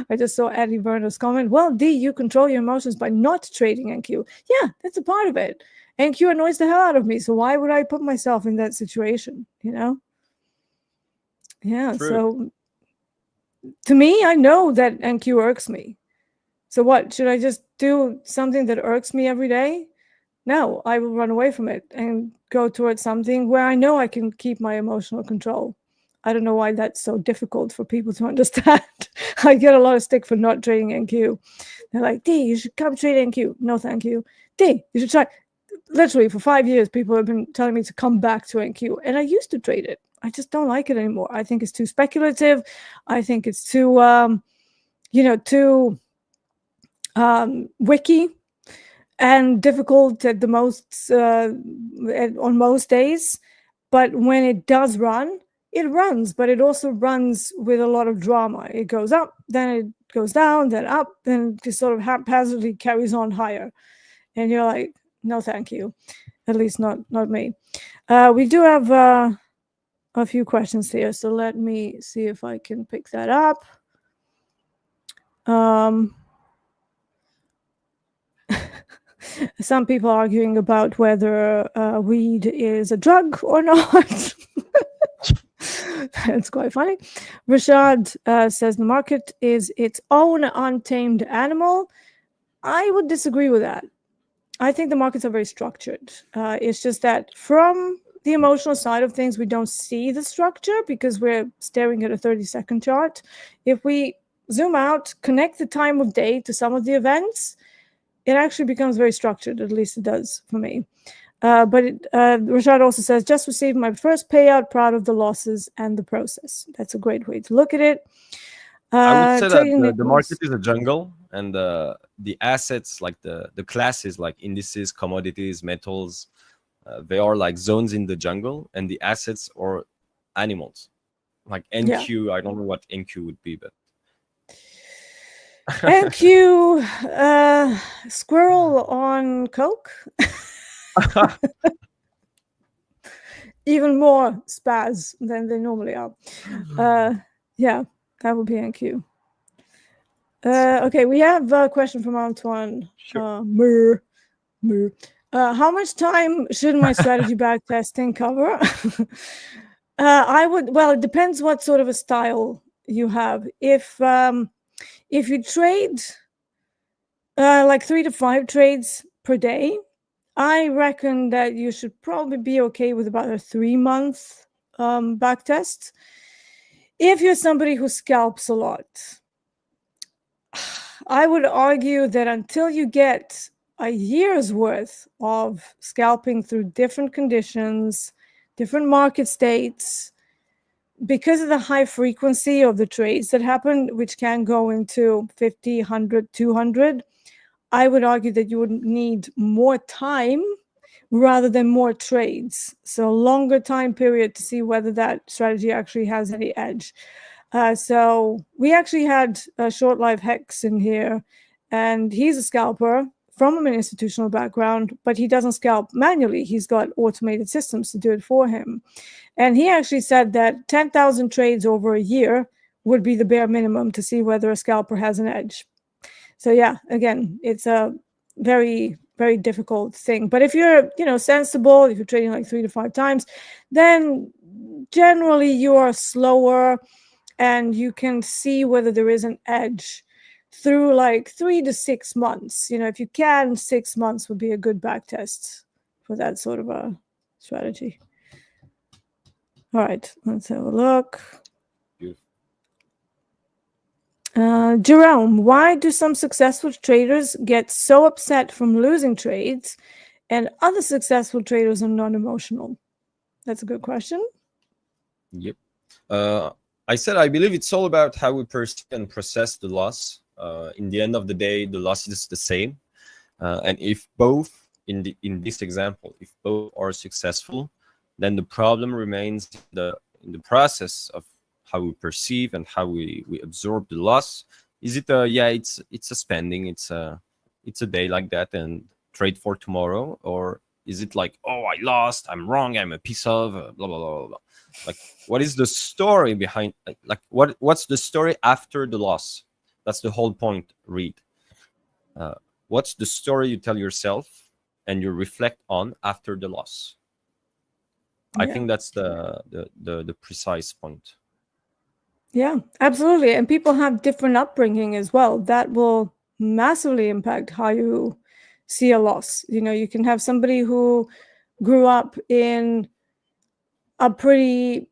I just saw Eddie Werner's comment, well, D, you control your emotions by not trading NQ. Yeah, that's a part of it. NQ annoys the hell out of me, so why would I put myself in that situation, you know? Yeah, True. so to me, I know that NQ irks me. So what, should I just do something that irks me every day? No, I will run away from it and go towards something where I know I can keep my emotional control. I don't know why that's so difficult for people to understand. I get a lot of stick for not trading NQ. They're like, D, you should come trade NQ. No, thank you. D, you should try. Literally, for 5 years, people have been telling me to come back to NQ. And I used to trade it. I just don't like it anymore. I think it's too speculative. I think it's too, too wiki and difficult at the most on most days. But when it does run, it runs, but it also runs with a lot of drama. It goes up, then it goes down, then up, then it just sort of haphazardly carries on higher. And you're like, no, thank you. At least not me. We do have a few questions here, so let me see if I can pick that up. Some people arguing about whether weed is a drug or not. That's quite funny. Rashad says the market is its own untamed animal. I would disagree with that. I think the markets are very structured. It's just that from the emotional side of things, we don't see the structure because we're staring at a 30-second chart. If we zoom out, connect the time of day to some of the events, it actually becomes very structured. At least it does for me. But Rashad also says, just received my first payout, proud of the losses and the process. That's a great way to look at it. I would say that the market is a jungle, and the assets, like the classes, like indices, commodities, metals, they are like zones in the jungle, and the assets are animals. Like NQ, yeah. I don't know what NQ would be, but NQ, squirrel on coke. Even more spaz than they normally are. Yeah, that would be NQ. Okay, we have a question from Antoine. Sure. How much time should my strategy back testing cover? Well, it depends what sort of a style you have. If you trade like 3 to 5 trades per day, I reckon that you should probably be okay with about a 3-month back test. If you're somebody who scalps a lot, I would argue that until you get a year's worth of scalping through different conditions, different market states, because of the high frequency of the trades that happen, which can go into 50, 100, 200, I would argue that you would need more time rather than more trades. So longer time period to see whether that strategy actually has any edge. So we actually had a Short Live Hex in here, and he's a scalper from an institutional background, but he doesn't scalp manually. He's got automated systems to do it for him. And he actually said that 10,000 trades over a year would be the bare minimum to see whether a scalper has an edge. So yeah, again, it's a very, very difficult thing. But if you're, sensible, if you're trading like 3 to 5 times, then generally you are slower and you can see whether there is an edge through like 3 to 6 months. If you can, 6 months would be a good back test for that sort of a strategy. All right, let's have a look. Jerome, why do some successful traders get so upset from losing trades and other successful traders are non-emotional? That's a good question. Yep. I said I believe it's all about how we perceive and process the loss. In the end of the day, the loss is the same. And if both, in this example, if both are successful, then the problem remains in the process of how we perceive and how we absorb the loss. Is it it's a spending, it's a day like that and trade for tomorrow, or is it like, oh, I lost, I'm wrong, I'm a piece of blah blah blah blah blah. Like, what is the story behind, like what's the story after the loss? That's the whole point, Reed. What's the story you tell yourself and you reflect on after the loss? I think that's the precise point. Yeah, absolutely. And people have different upbringing as well. That will massively impact how you see a loss. You know, you can have somebody who grew up in a pretty,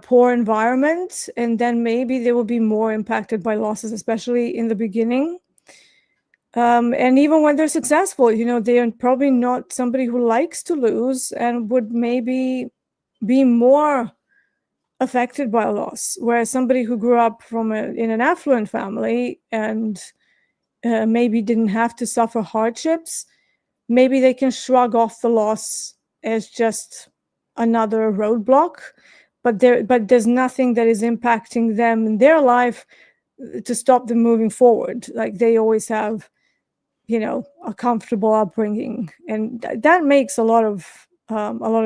poor environment, and then maybe they will be more impacted by losses, especially in the beginning. And even when they're successful, they are probably not somebody who likes to lose and would maybe be more affected by a loss, whereas somebody who grew up in an affluent family and maybe didn't have to suffer hardships, maybe they can shrug off the loss as just another roadblock, but there's nothing that is impacting them in their life to stop them moving forward. Like, they always have a comfortable upbringing, and that makes a lot of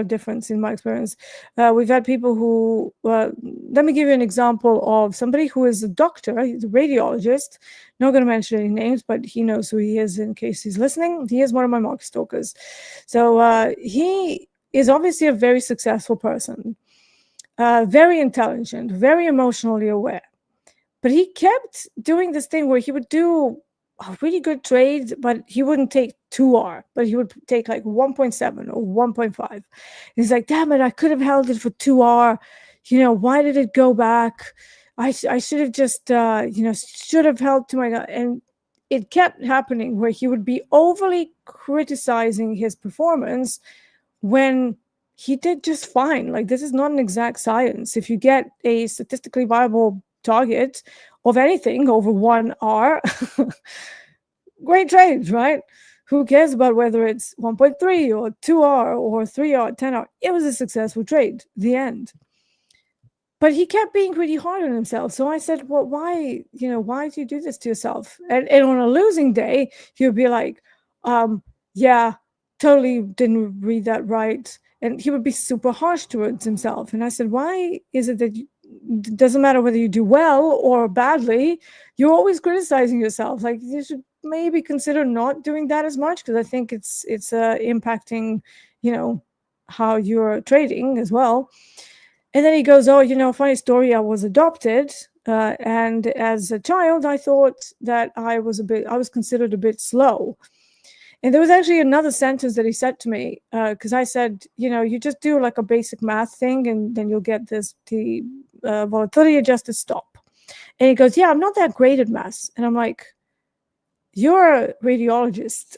difference in my experience. We've had people who, let me give you an example of somebody who is a doctor. He's a radiologist. Not going to mention any names, but he knows who he is in case he's listening. He is one of my market stalkers. So he is obviously a very successful person, very intelligent, very emotionally aware. But he kept doing this thing where he would do a really good trade, but he wouldn't take 2R, but he would take like 1.7 or 1.5. He's like, damn it, I could have held it for 2R. Why did it go back? I should have just, should have held to my gut. And it kept happening where he would be overly criticizing his performance when he did just fine. Like, this is not an exact science. If you get a statistically viable target of anything over 1R, great trades, right? Who cares about whether it's 1.3 or 2R or 3R, 10R? It was a successful trade, the end. But he kept being pretty hard on himself. So I said, well, why do you do this to yourself? And on a losing day, he would be like, yeah, totally didn't read that right. And he would be super harsh towards himself. And I said, why is it that it doesn't matter whether you do well or badly, you're always criticizing yourself? Like, you should maybe consider not doing that as much, because I think it's impacting, how you're trading as well. And then he goes, oh, funny story, I was adopted. And as a child, I thought that I was considered a bit slow. And there was actually another sentence that he said to me, because I said, you just do like a basic math thing, and then you'll get the volatility adjusted stop. And he goes, yeah, I'm not that great at math. And I'm like, you're a radiologist.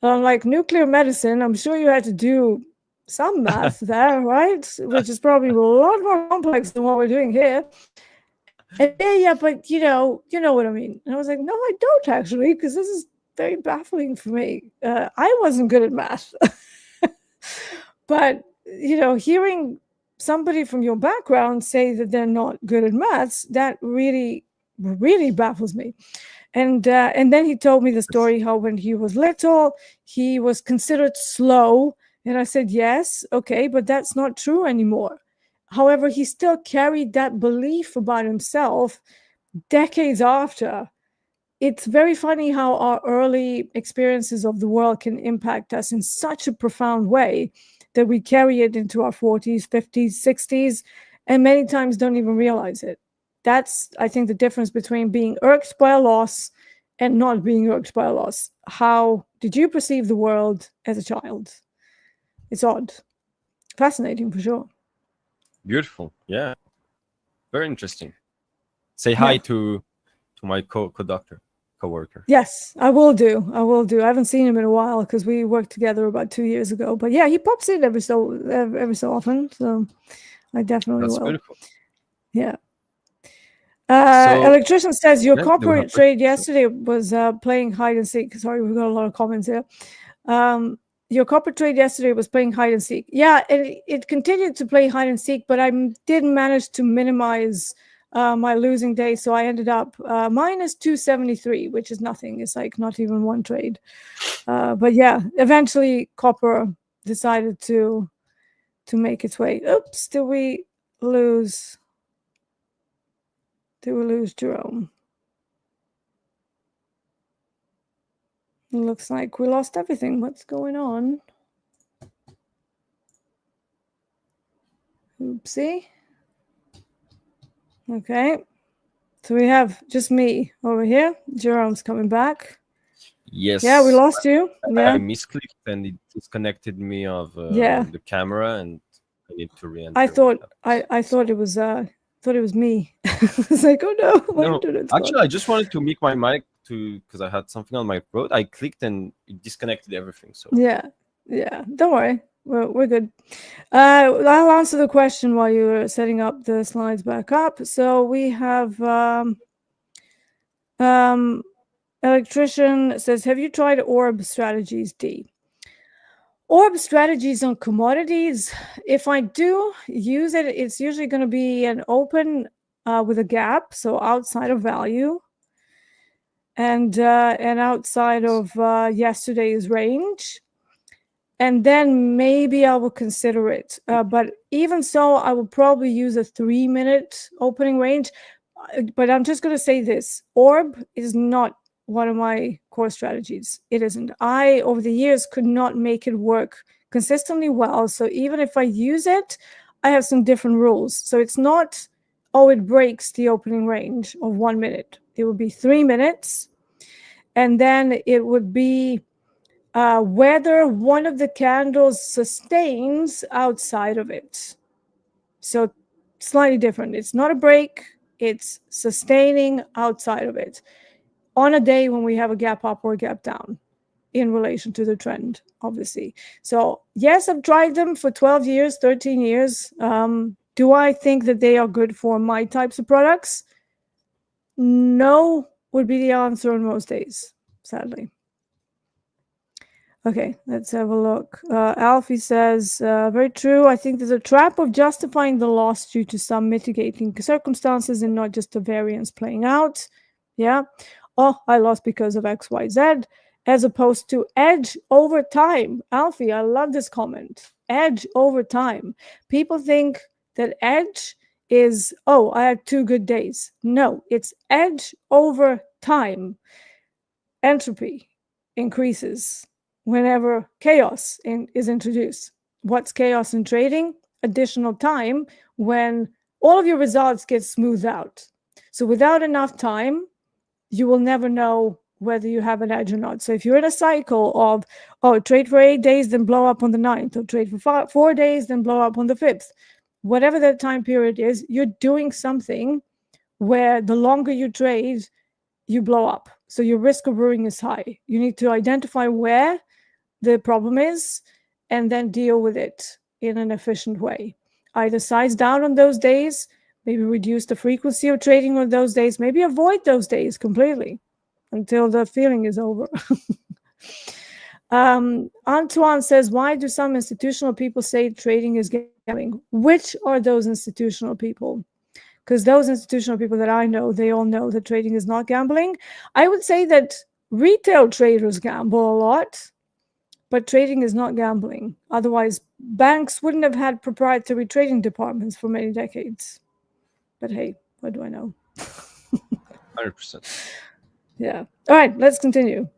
I'm like, nuclear medicine, I'm sure you had to do some math there, right? Which is probably a lot more complex than what we're doing here. And yeah, but you know what I mean. And I was like, no, I don't actually, because this is very baffling for me. I wasn't good at math. But hearing somebody from your background say that they're not good at maths, that really, really baffles me. And then he told me the story how when he was little, he was considered slow. And I said, yes, okay, but that's not true anymore. However, he still carried that belief about himself decades after. It's very funny how our early experiences of the world can impact us in such a profound way that we carry it into our 40s, 50s, 60s, and many times don't even realize it. That's, I think, the difference between being irked by a loss and not being irked by a loss. How did you perceive the world as a child? It's odd. Fascinating, for sure. Beautiful. Yeah. Very interesting. Say hi to my co-worker. Yes, I will do. I haven't seen him in a while because we worked together about 2 years ago. But yeah, he pops in every so often. So I definitely will. That's beautiful. Yeah. Electrician says your corporate trade yesterday was playing hide and seek. Sorry, we've got a lot of comments here. your copper trade yesterday was playing hide and seek. Yeah, and it continued to play hide and seek, but I didn't manage to minimize my losing day, so I ended up minus 273, which is nothing. It's like not even one trade. But yeah, eventually copper decided to make its way. Oops, did we lose Jerome? It looks like we lost everything. What's going on? Oopsie. Okay. So we have just me over here. Jerome's coming back. Yes. Yeah, we lost you. Yeah. I misclicked and it disconnected me of Yeah. the camera, and I need to re-enter. I thought it was me. I was like, oh no, my internet's actually gone. I just wanted to make my mic because I had something on my throat. I clicked and it disconnected everything. So yeah, don't worry, we're good. I'll answer the question while you're setting up the slides back up. So we have Electrician says, have you tried orb strategies, D? Orb strategies on commodities, if I do use it, it's usually going to be an open with a gap, so outside of value, and outside of yesterday's range. And then maybe I will consider it. But even so, I will probably use a 3-minute opening range. But I'm just going to say this. Orb is not one of my core strategies. It isn't. I, over the years, could not make it work consistently well. So even if I use it, I have some different rules. So it's not, oh, it breaks the opening range of 1 minute. It would be 3 minutes. And then it would be whether one of the candles sustains outside of it. So slightly different. It's not a break. It's sustaining outside of it on a day when we have a gap up or a gap down in relation to the trend, obviously. So yes, I've tried them for 12 years, 13 years. Do I think that they are good for my types of products? No would be the answer on most days, sadly. Okay, let's have a look. Alfie says, very true. I think there's a trap of justifying the loss due to some mitigating circumstances and not just the variance playing out. Yeah. Oh, I lost because of X, Y, Z, as opposed to edge over time. Alfie, I love this comment. Edge over time. People think that edge is, oh, I had 2 good days. No, it's edge over time. Entropy increases whenever chaos is introduced. What's chaos in trading? Additional time when all of your results get smoothed out. So without enough time, you will never know whether you have an edge or not. So if you're in a cycle of, oh, trade for 8 days, then blow up on the 9th, or trade for 4 days, then blow up on the 5th, whatever that time period is, you're doing something where the longer you trade, you blow up. So your risk of ruining is high. You need to identify where the problem is and then deal with it in an efficient way. Either size down on those days, maybe reduce the frequency of trading on those days, maybe avoid those days completely until the feeling is over. Antoine says, why do some institutional people say trading is gambling? Which are those institutional people? Because those institutional people that I know, they all know that trading is not gambling. I would say that retail traders gamble a lot, but trading is not gambling. Otherwise, banks wouldn't have had proprietary trading departments for many decades. But hey, what do I know? 100%. Yeah. All right, let's continue.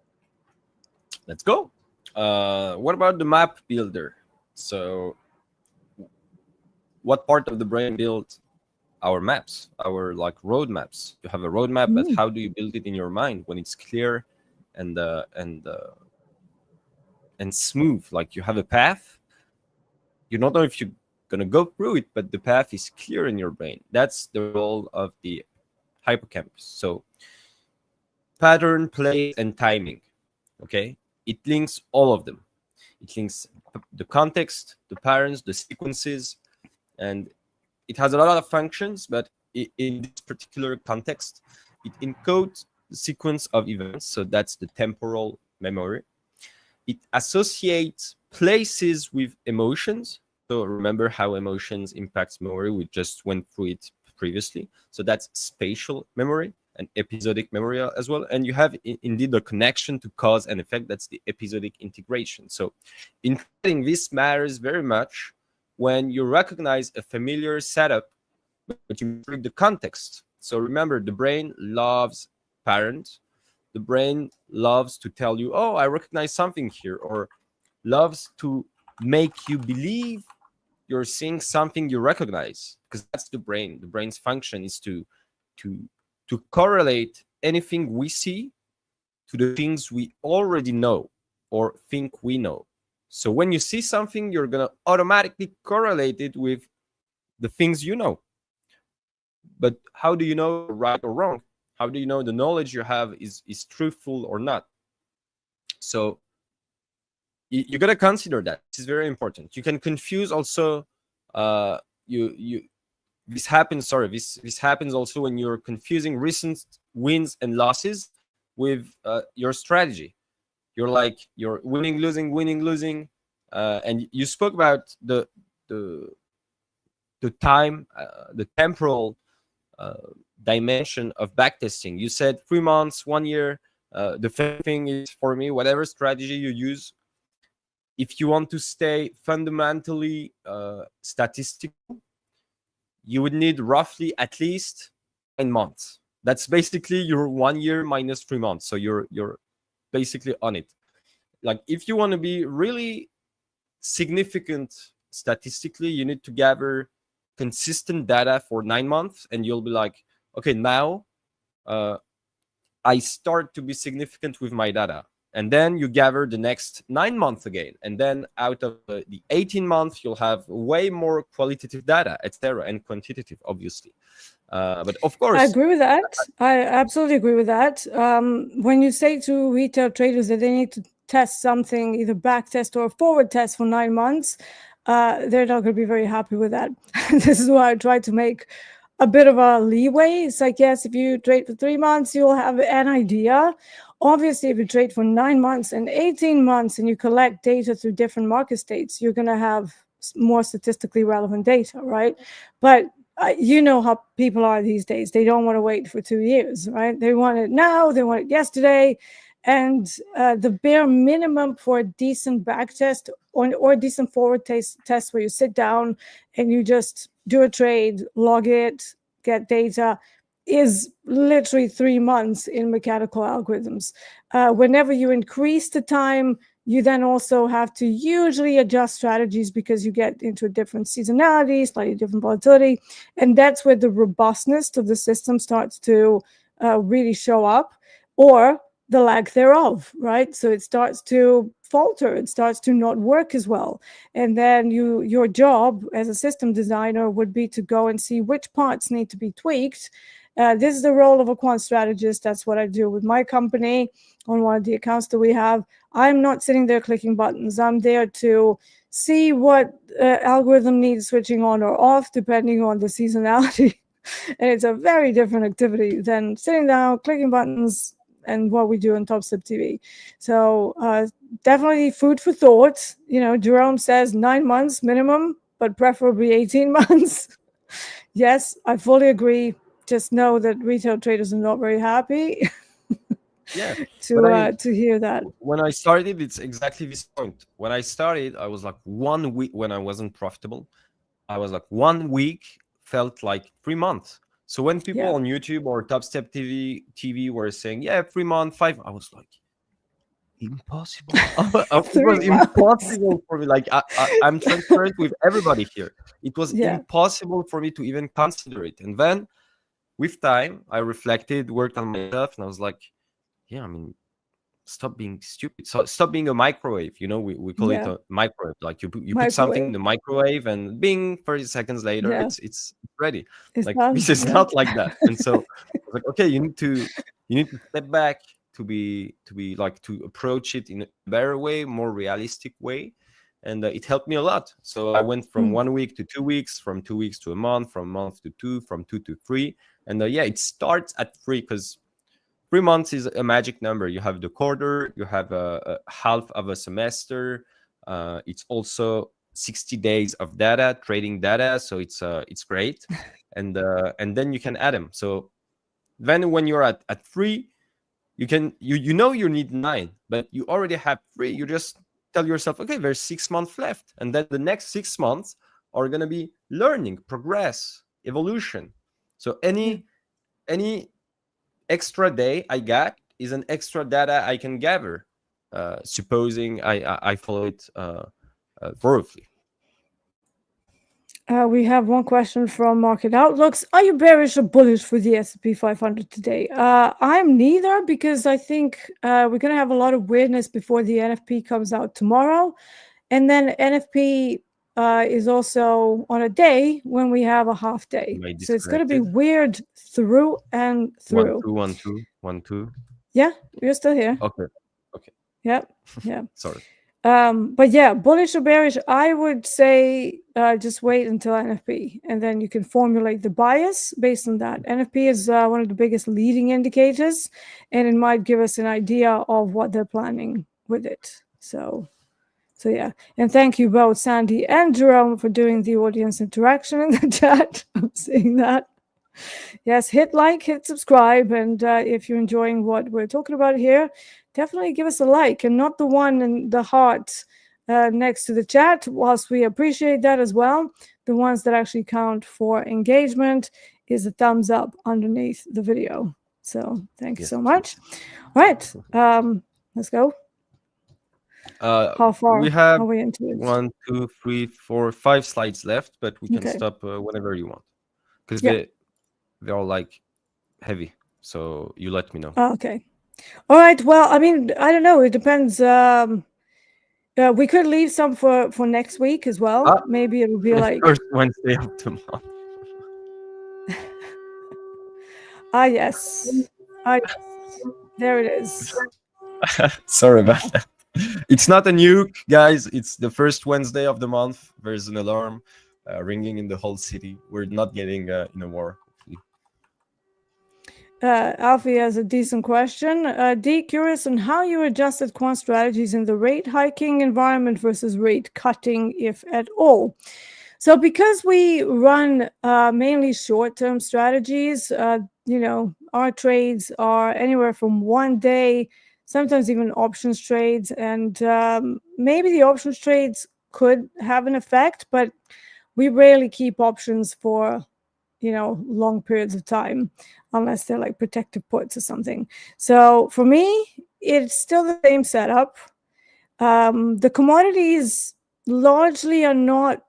Let's go. What about the map builder? So what part of the brain builds our maps, our like roadmaps? You have a roadmap, but how do you build it in your mind when it's clear and smooth? Like you have a path. You don't know if you're gonna go through it, but the path is clear in your brain. That's the role of the hippocampus. So pattern, place, and timing. Okay, it links all of them. It links the context, the patterns, the sequences, and it has a lot of functions, but in this particular context, it encodes the sequence of events. So that's the temporal memory. It associates places with emotions. So remember how emotions impacts memory. We just went through it previously. So that's spatial memory and episodic memory as well. And you have indeed the connection to cause and effect. That's the episodic integration. So in trading, this matters very much when you recognize a familiar setup, but you misread the context. So remember, the brain loves patterns. The brain loves to tell you, oh, I recognize something here, or loves to make you believe you're seeing something you recognize, because that's the brain. The brain's function is to to correlate anything we see to the things we already know or think we know. So when you see something, you're going to automatically correlate it with the things you know. But how do you know you're right or wrong? How do you know the knowledge you have is truthful or not? So you got to consider that. This is very important. You can confuse also you this happens this happens also when you're confusing recent wins and losses with your strategy. You're winning losing, and you spoke about the time, the temporal uh, dimension of backtesting. You said 3 months, 1 year. The thing is, for me, whatever strategy you use, if you want to stay fundamentally statistical, you would need roughly at least 9 months. That's basically your 1 year minus 3 months. So you're basically on it. Like if you want to be really significant statistically, you need to gather consistent data for 9 months, and you'll be like, okay, now I start to be significant with my data. And then you gather the next 9 months again. And then out of the 18 months, you'll have way more qualitative data, etc., and quantitative, obviously. But of course, I agree with that. I absolutely agree with that. When you say to retail traders that they need to test something, either back test or forward test for 9 months, they're not going to be very happy with that. This is why I try to make a bit of a leeway. It's like, yes, if you trade for 3 months, you'll have an idea. Obviously, if you trade for 9 months and 18 months and you collect data through different market states, you're going to have more statistically relevant data, right? But you know how people are these days. They don't want to wait for 2 years, right? They want it now. They want it yesterday. And the bare minimum for a decent back test or a decent forward test where you sit down and you just do a trade, log it, get data, is literally 3 months in mechanical algorithms. Whenever you increase the time, you then also have to usually adjust strategies because you get into a different seasonality, slightly different volatility. And that's where the robustness of the system starts to really show up, or the lack thereof, right? So it starts to falter, it starts to not work as well. And then your job as a system designer would be to go and see which parts need to be tweaked. This is the role of a quant strategist. That's what I do with my company on one of the accounts that we have. I'm not sitting there clicking buttons. I'm there to see what algorithm needs switching on or off depending on the seasonality. And it's a very different activity than sitting down, clicking buttons, and what we do on TopstepTV. So definitely food for thought. You know, Jerome says 9 months minimum, but preferably 18 months. Yes, I fully agree. Just know that retail traders are not very happy yeah. to hear that. When I started, it's exactly this point. When I started, I was like 1 week when I wasn't profitable. I was like 1 week felt like 3 months. So when people Yeah. on YouTube or TV were saying, yeah, 3 months, 5, I was like, impossible. It 3 was months. impossible for me. Like I'm transparent with everybody here. It was Yeah. impossible for me to even consider it. And then with time, I reflected, worked on myself, and I was like, yeah, I mean, stop being stupid. So stop being a microwave. You know, we call it Yeah. a microwave. Like you put something in Microwave. the microwave, and bing, 30 seconds later, Yeah. it's ready. It's Like done. this is Yeah. not like that. And so I was like, okay, you need to step back to be like to approach it in a better way, more realistic way. And it helped me a lot. So I went from 1 week to 2 weeks, from 2 weeks to a month, from month to two, from 2 to 3. And yeah, it starts at 3 because 3 months is a magic number. You have the quarter, you have a half of a semester, It's also 60 days of data, trading data, so it's great. And then you can add them. So then when you're at 3, you can you know you need 9, but you already have 3. You just tell yourself, okay, there's 6 months left, and then the next 6 months are going to be learning, progress, evolution. So any extra day I got is an extra data I can gather, supposing I follow it thoroughly. We have one question from Market Outlooks. Are you bearish or bullish for the S&P 500 today? I'm neither, because I think we're going to have a lot of weirdness before the NFP comes out tomorrow. And then NFP is also on a day when we have a half day. So it's going to be weird through and through. 1 2 1 2. Yeah, you're still here. Okay. Yeah. Sorry. But yeah, bullish or bearish, I would say just wait until NFP, and then you can formulate the bias based on that. NFP is one of the biggest leading indicators, and it might give us an idea of what they're planning with it. So yeah, and thank you both, Sandy and Jerome, for doing the audience interaction in the chat. I'm seeing that. Yes, hit like, hit subscribe, and if you're enjoying what we're talking about here, definitely give us a like, and not the one in the heart next to the chat. Whilst we appreciate that as well, the ones that actually count for engagement is a thumbs up underneath the video. So thank you so much. All right, let's go. How far we have are we into it? 1 2 3 4 5 slides left, but we can stop whenever you want, because they're all like heavy, so you let me know. Okay. All right. Well, I mean, I don't know. It depends. We could leave some for next week as well. Maybe it will be like first Wednesday of the month. Yes. There it is. Sorry about that. It's not a nuke, guys. It's the first Wednesday of the month. There's an alarm ringing in the whole city. We're not getting in a war. Alfie has a decent question. D, curious on how you adjusted quant strategies in the rate hiking environment versus rate cutting, if at all. So because we run mainly short-term strategies, our trades are anywhere from 1 day, sometimes even options trades, and maybe the options trades could have an effect, but we rarely keep options for long periods of time, unless they're like protective puts or something. So for me, it's still the same setup. The commodities largely are not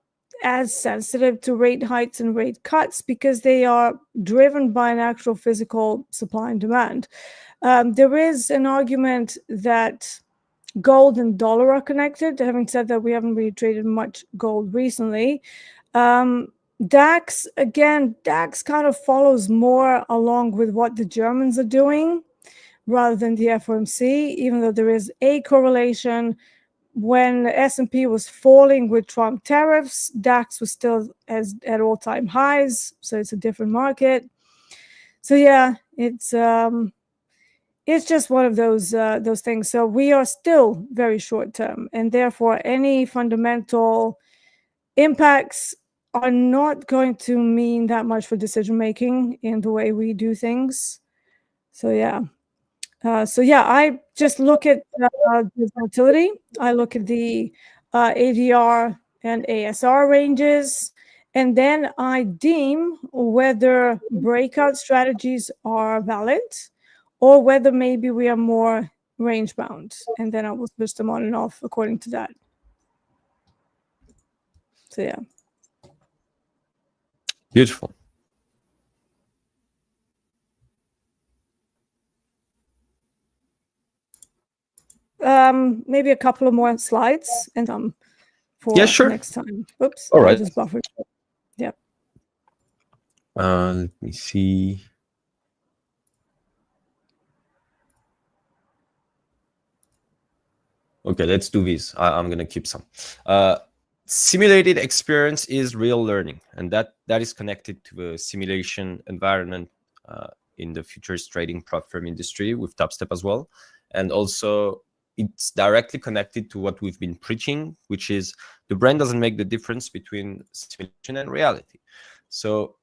as sensitive to rate hikes and rate cuts because they are driven by an actual physical supply and demand. There is an argument that gold and dollar are connected. Having said that, we haven't really traded much gold recently. DAX kind of follows more along with what the Germans are doing rather than the FOMC, even though there is a correlation. When S&P was falling with Trump tariffs, DAX was still at all-time highs, so it's a different market. So yeah, it's just one of those things. So we are still very short-term, and therefore any fundamental impacts are not going to mean that much for decision making in the way we do things. So yeah. I just look at the volatility. I look at the ADR and ASR ranges, and then I deem whether breakout strategies are valid or whether maybe we are more range bound, and then I will switch them on and off according to that. So yeah. Beautiful. Maybe a couple of more slides and for next time. Oops. All right. I just buffered. Yeah. Let me see. Okay, let's do this. I'm gonna keep some. Simulated experience is real learning, and that is connected to the simulation environment in the futures trading prop firm industry with Topstep as well, and also it's directly connected to what we've been preaching, which is the brain doesn't make the difference between simulation and reality. So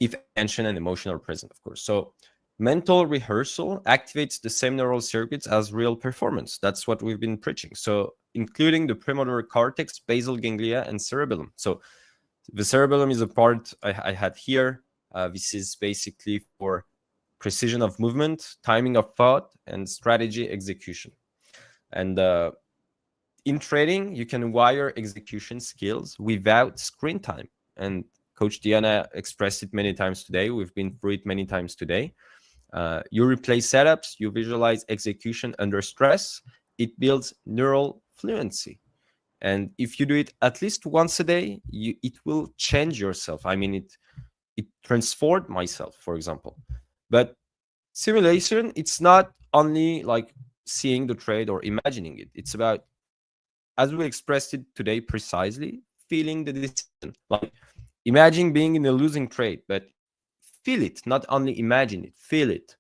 if attention and emotion are present, of course. So mental rehearsal activates the same neural circuits as real performance. That's what we've been preaching. So including the premotor cortex, basal ganglia, and cerebellum. So the cerebellum is a part I had here. This is basically for precision of movement, timing of thought, and strategy execution. And in trading, you can wire execution skills without screen time. And Coach Deeyana expressed it many times today. We've been through it many times today. You replay setups, you visualize execution under stress. It builds neural fluency. And if you do it at least once a day, it will change yourself. I mean, it transformed myself, for example. But simulation, it's not only like seeing the trade or imagining it. It's about, as we expressed it today precisely, feeling the decision. Like imagine being in a losing trade, but feel it, not only imagine it, feel it.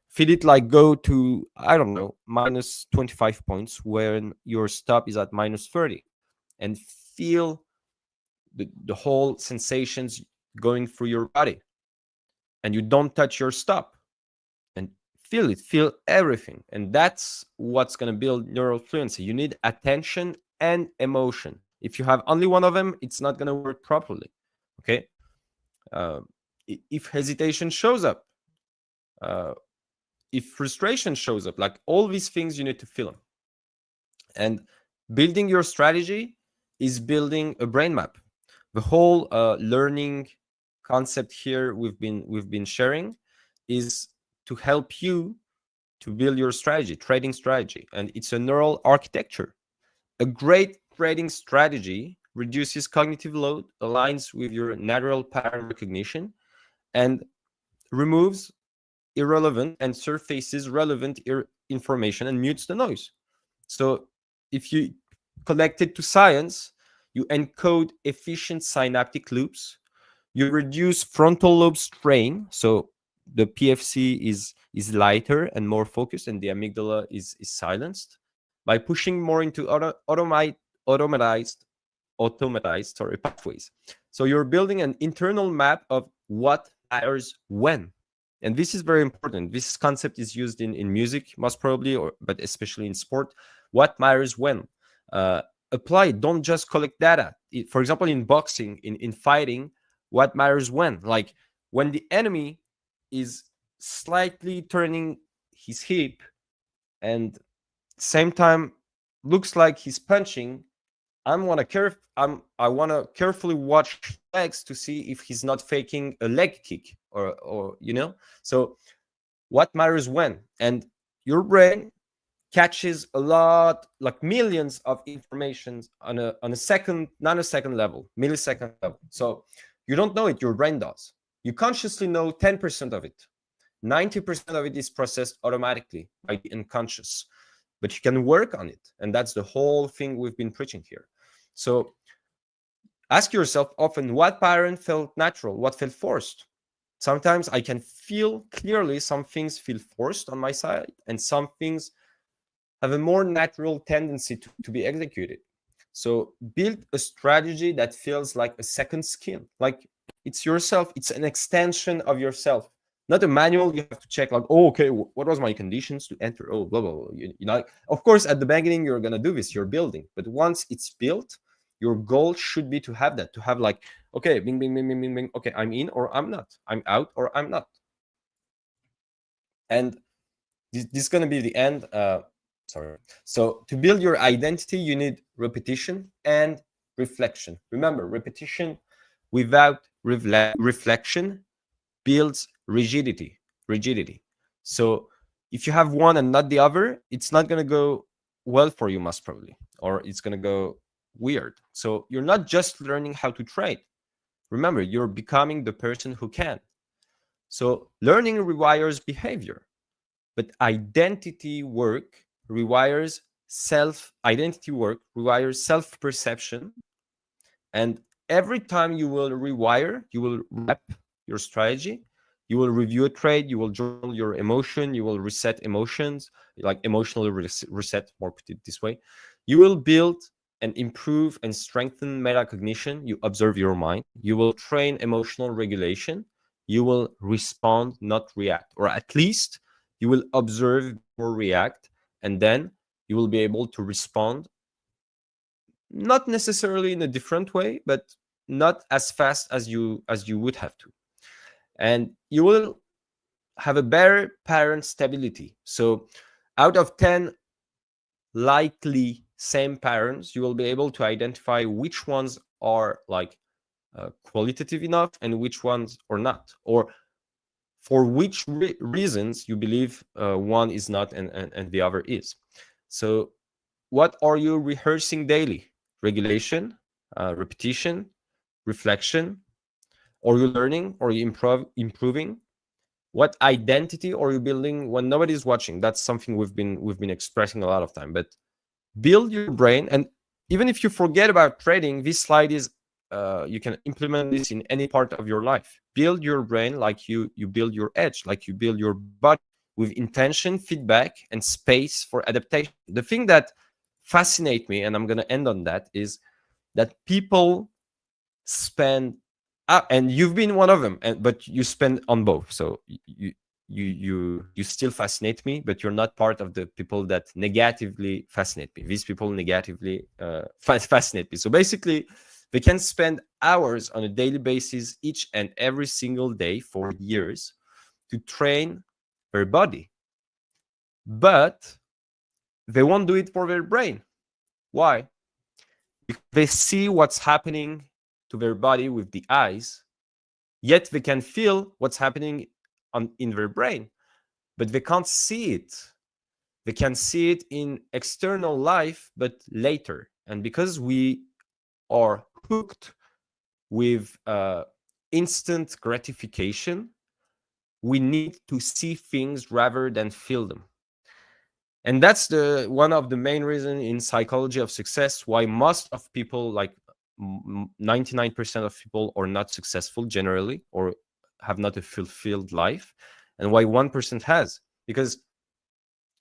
Feel it like go to, I don't know, minus 25 points when your stop is at minus 30, and feel the whole sensations going through your body. And you don't touch your stop, and feel it, feel everything. And that's what's going to build neural fluency. You need attention and emotion. If you have only one of them, it's not going to work properly. Okay. If hesitation shows up, if frustration shows up, like all these things, you need to feel them. And building your strategy is building a brain map. The whole learning concept here we've been sharing is to help you to build your strategy, trading strategy, and it's a neural architecture. A great trading strategy reduces cognitive load, aligns with your natural pattern recognition, and removes irrelevant and surfaces relevant information and mutes the noise. So if you connect it to science, you encode efficient synaptic loops, you reduce frontal lobe strain. So the PFC is lighter and more focused, and the amygdala is silenced by pushing more into automatized pathways. So you're building an internal map of what matters when. And this is very important. This concept is used in music, most probably, but especially in sport. What matters when? Apply it. Don't just collect data. For example, in boxing, in fighting, what matters when? Like when the enemy is slightly turning his hip and same time looks like he's punching, I want to carefully watch legs to see if he's not faking a leg kick or So what matters when? And your brain catches a lot, like millions of informations on a nanosecond level, millisecond level. So you don't know it, your brain does. You consciously know 10% of it. 90% of it is processed automatically by the unconscious, but you can work on it. And that's the whole thing we've been preaching here. So ask yourself often, what pattern felt natural? What felt forced? Sometimes I can feel clearly some things feel forced on my side, and some things have a more natural tendency to be executed. So build a strategy that feels like a second skin, like it's yourself. It's an extension of yourself, not a manual you have to check like, oh, okay, what was my conditions to enter? Oh, blah, blah, blah. You know, of course, at the beginning, you're going to do this, you're building. But once it's built, your goal should be to have that, to have like, okay, bing, bing, bing, bing, bing, bing. Okay, I'm in or I'm not. I'm out or I'm not. And this is going to be the end. Sorry. So to build your identity, you need repetition and reflection. Remember, repetition without reflection builds rigidity. So if you have one and not the other, it's not going to go well for you, most probably, or it's going to go weird. So you're not just learning how to trade. Remember, you're becoming the person who can. So learning requires behavior, but identity work requires self-perception. And every time you will rewire, you will rep your strategy, You will review a trade, you will journal your emotion, you will reset emotions, like emotionally reset, more put it this way. You will build and improve and strengthen metacognition. You observe your mind. You will train emotional regulation. You will respond, not react, or at least you will observe before react, and then you will be able to respond, not necessarily in a different way, but not as fast as you would have to. And you will have a better parent stability. So out of 10 likely same parents, you will be able to identify which ones are like qualitative enough and which ones are not, or for which reasons you believe one is not and the other is. So what are you rehearsing daily? Regulation, repetition, reflection. Are you learning? Are you improving? What identity are you building when nobody's watching? That's something we've been expressing a lot of time. But build your brain, and even if you forget about trading, this slide is you can implement this in any part of your life. Build your brain like you build your edge, like you build your body, with intention, feedback, and space for adaptation. The thing that fascinates me, and I'm going to end on that, is that people spend and you've been one of them, but you spend on both. So you still fascinate me, but you're not part of the people that negatively fascinate me. These people negatively fascinate me. So basically, they can spend hours on a daily basis each and every single day for years to train their body, but they won't do it for their brain. Why? Because they see what's happening to their body with the eyes, yet they can feel what's happening in their brain, but they can't see it. They can see it in external life, but later. And because we are hooked with instant gratification, we need to see things rather than feel them. And that's the one of the main reasons in psychology of success why most of people, like 99% of people, are not successful generally, or have not a fulfilled life, and why 1% has. Because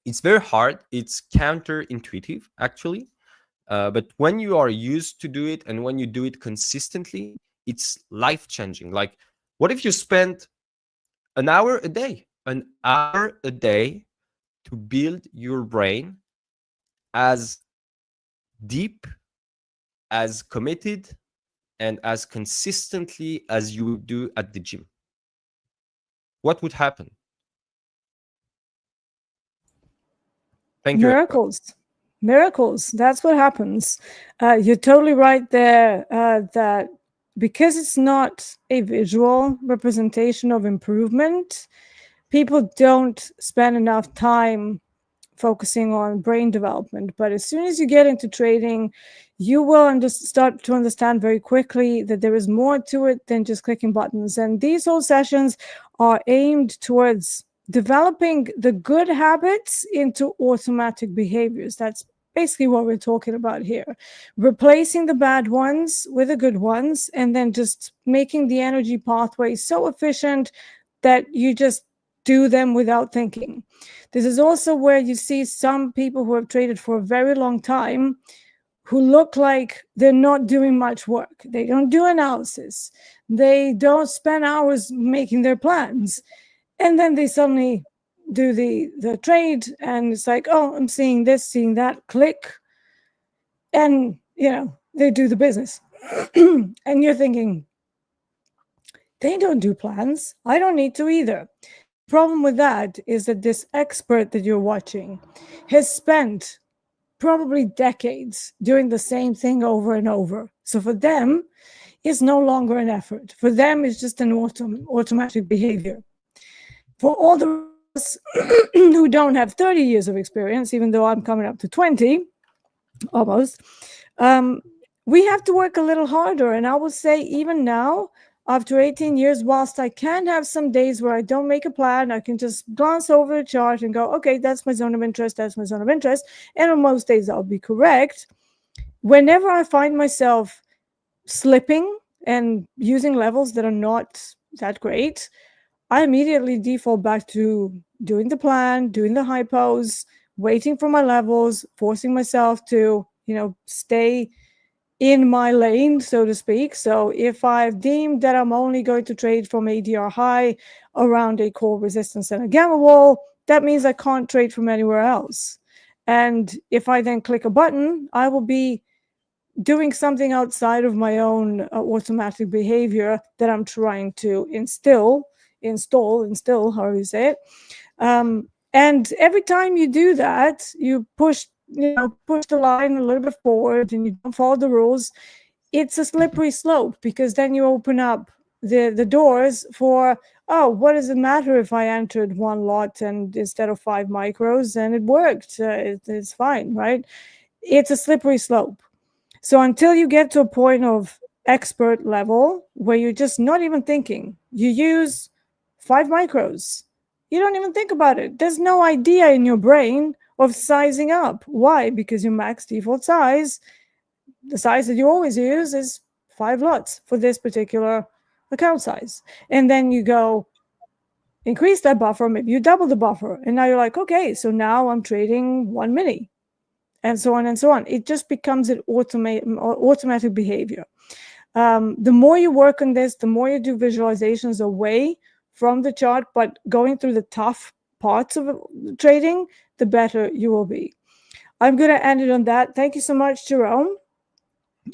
it's very hard, it's counterintuitive actually, but when you are used to do it and when you do it consistently, it's life changing. Like, what if you spent an hour a day to build your brain as deep, as committed, and as consistently as you would do at the gym? What would happen? Thank you. Miracles. That's what happens. You're totally right there, that because it's not a visual representation of improvement, people don't spend enough time focusing on brain development. But as soon as you get into trading, you will start to understand very quickly that there is more to it than just clicking buttons. And these whole sessions are aimed towards developing the good habits into automatic behaviors. That's basically what we're talking about here. Replacing the bad ones with the good ones, and then just making the energy pathway so efficient that you just do them without thinking. This is also where you see some people who have traded for a very long time who look like they're not doing much work. They don't do analysis. They don't spend hours making their plans. And then they suddenly do the trade, and it's like, oh, I'm seeing this, seeing that, click. And, they do the business. And you're thinking, they don't do plans. I don't need to either. The problem with that is that this expert that you're watching has spent probably decades doing the same thing over and over. So for them, it's no longer an effort. For them, it's just an automatic behavior. For all the rest of us who don't have 30 years of experience, even though I'm coming up to 20, almost, we have to work a little harder. And I will say, even now, after 18 years, whilst I can have some days where I don't make a plan, I can just glance over the chart and go, okay, that's my zone of interest, that's my zone of interest. And on most days, I'll be correct. Whenever I find myself slipping and using levels that are not that great, I immediately default back to doing the plan, doing the hypos, waiting for my levels, forcing myself to, stay in my lane, so to speak. So if I've deemed that I'm only going to trade from ADR high around a core resistance and a gamma wall, that means I can't trade from anywhere else. And if I then click a button, I will be doing something outside of my own automatic behavior that I'm trying to install, however you say it. And every time you do that, you push the line a little bit forward and you don't follow the rules. It's a slippery slope, because then you open up the doors for, oh, what does it matter if I entered one lot and instead of 5 micros and it worked? It's fine, right? It's a slippery slope. So until you get to a point of expert level where you're just not even thinking, you use 5 micros. You don't even think about it. There's no idea in your brain of sizing up. Why? Because your max default size, the size that you always use, is 5 lots for this particular account size. And then you go increase that buffer, maybe you double the buffer. And now you're like, okay, so now I'm trading 1 mini. And so on and so on. It just becomes an automatic behavior. The more you work on this, the more you do visualizations away from the chart, but going through the tough parts of trading, the better you will be. I'm going to end it on that. Thank you so much, Jerome.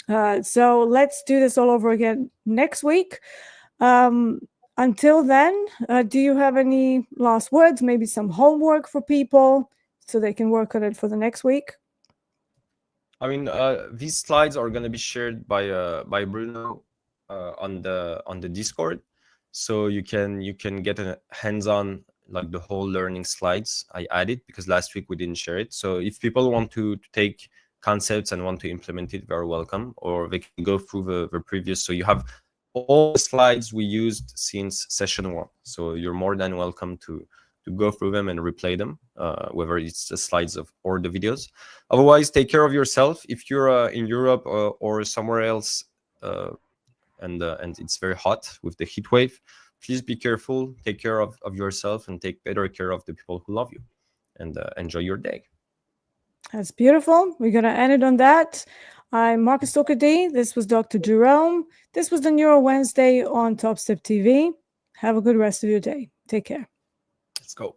So let's do this all over again next week. Until then, do you have any last words, maybe some homework for people so they can work on it for the next week? I mean, these slides are going to be shared by Bruno on the Discord, so you can get a hands-on, like the whole learning slides I added, because last week we didn't share it. So if people want to take concepts and want to implement it, very welcome, or they can go through the previous. So you have all the slides we used since session 1. So you're more than welcome to go through them and replay them, whether it's the slides or the videos. Otherwise, take care of yourself. If you're in Europe or somewhere else, and it's very hot with the heat wave, please be careful, take care of yourself, and take better care of the people who love you. And enjoy your day. That's beautiful. We're going to end it on that. I'm Marcus Tokadi. This was Dr. Jerome. This was the Neuro Wednesday on TopstepTV. Have a good rest of your day. Take care. Let's go.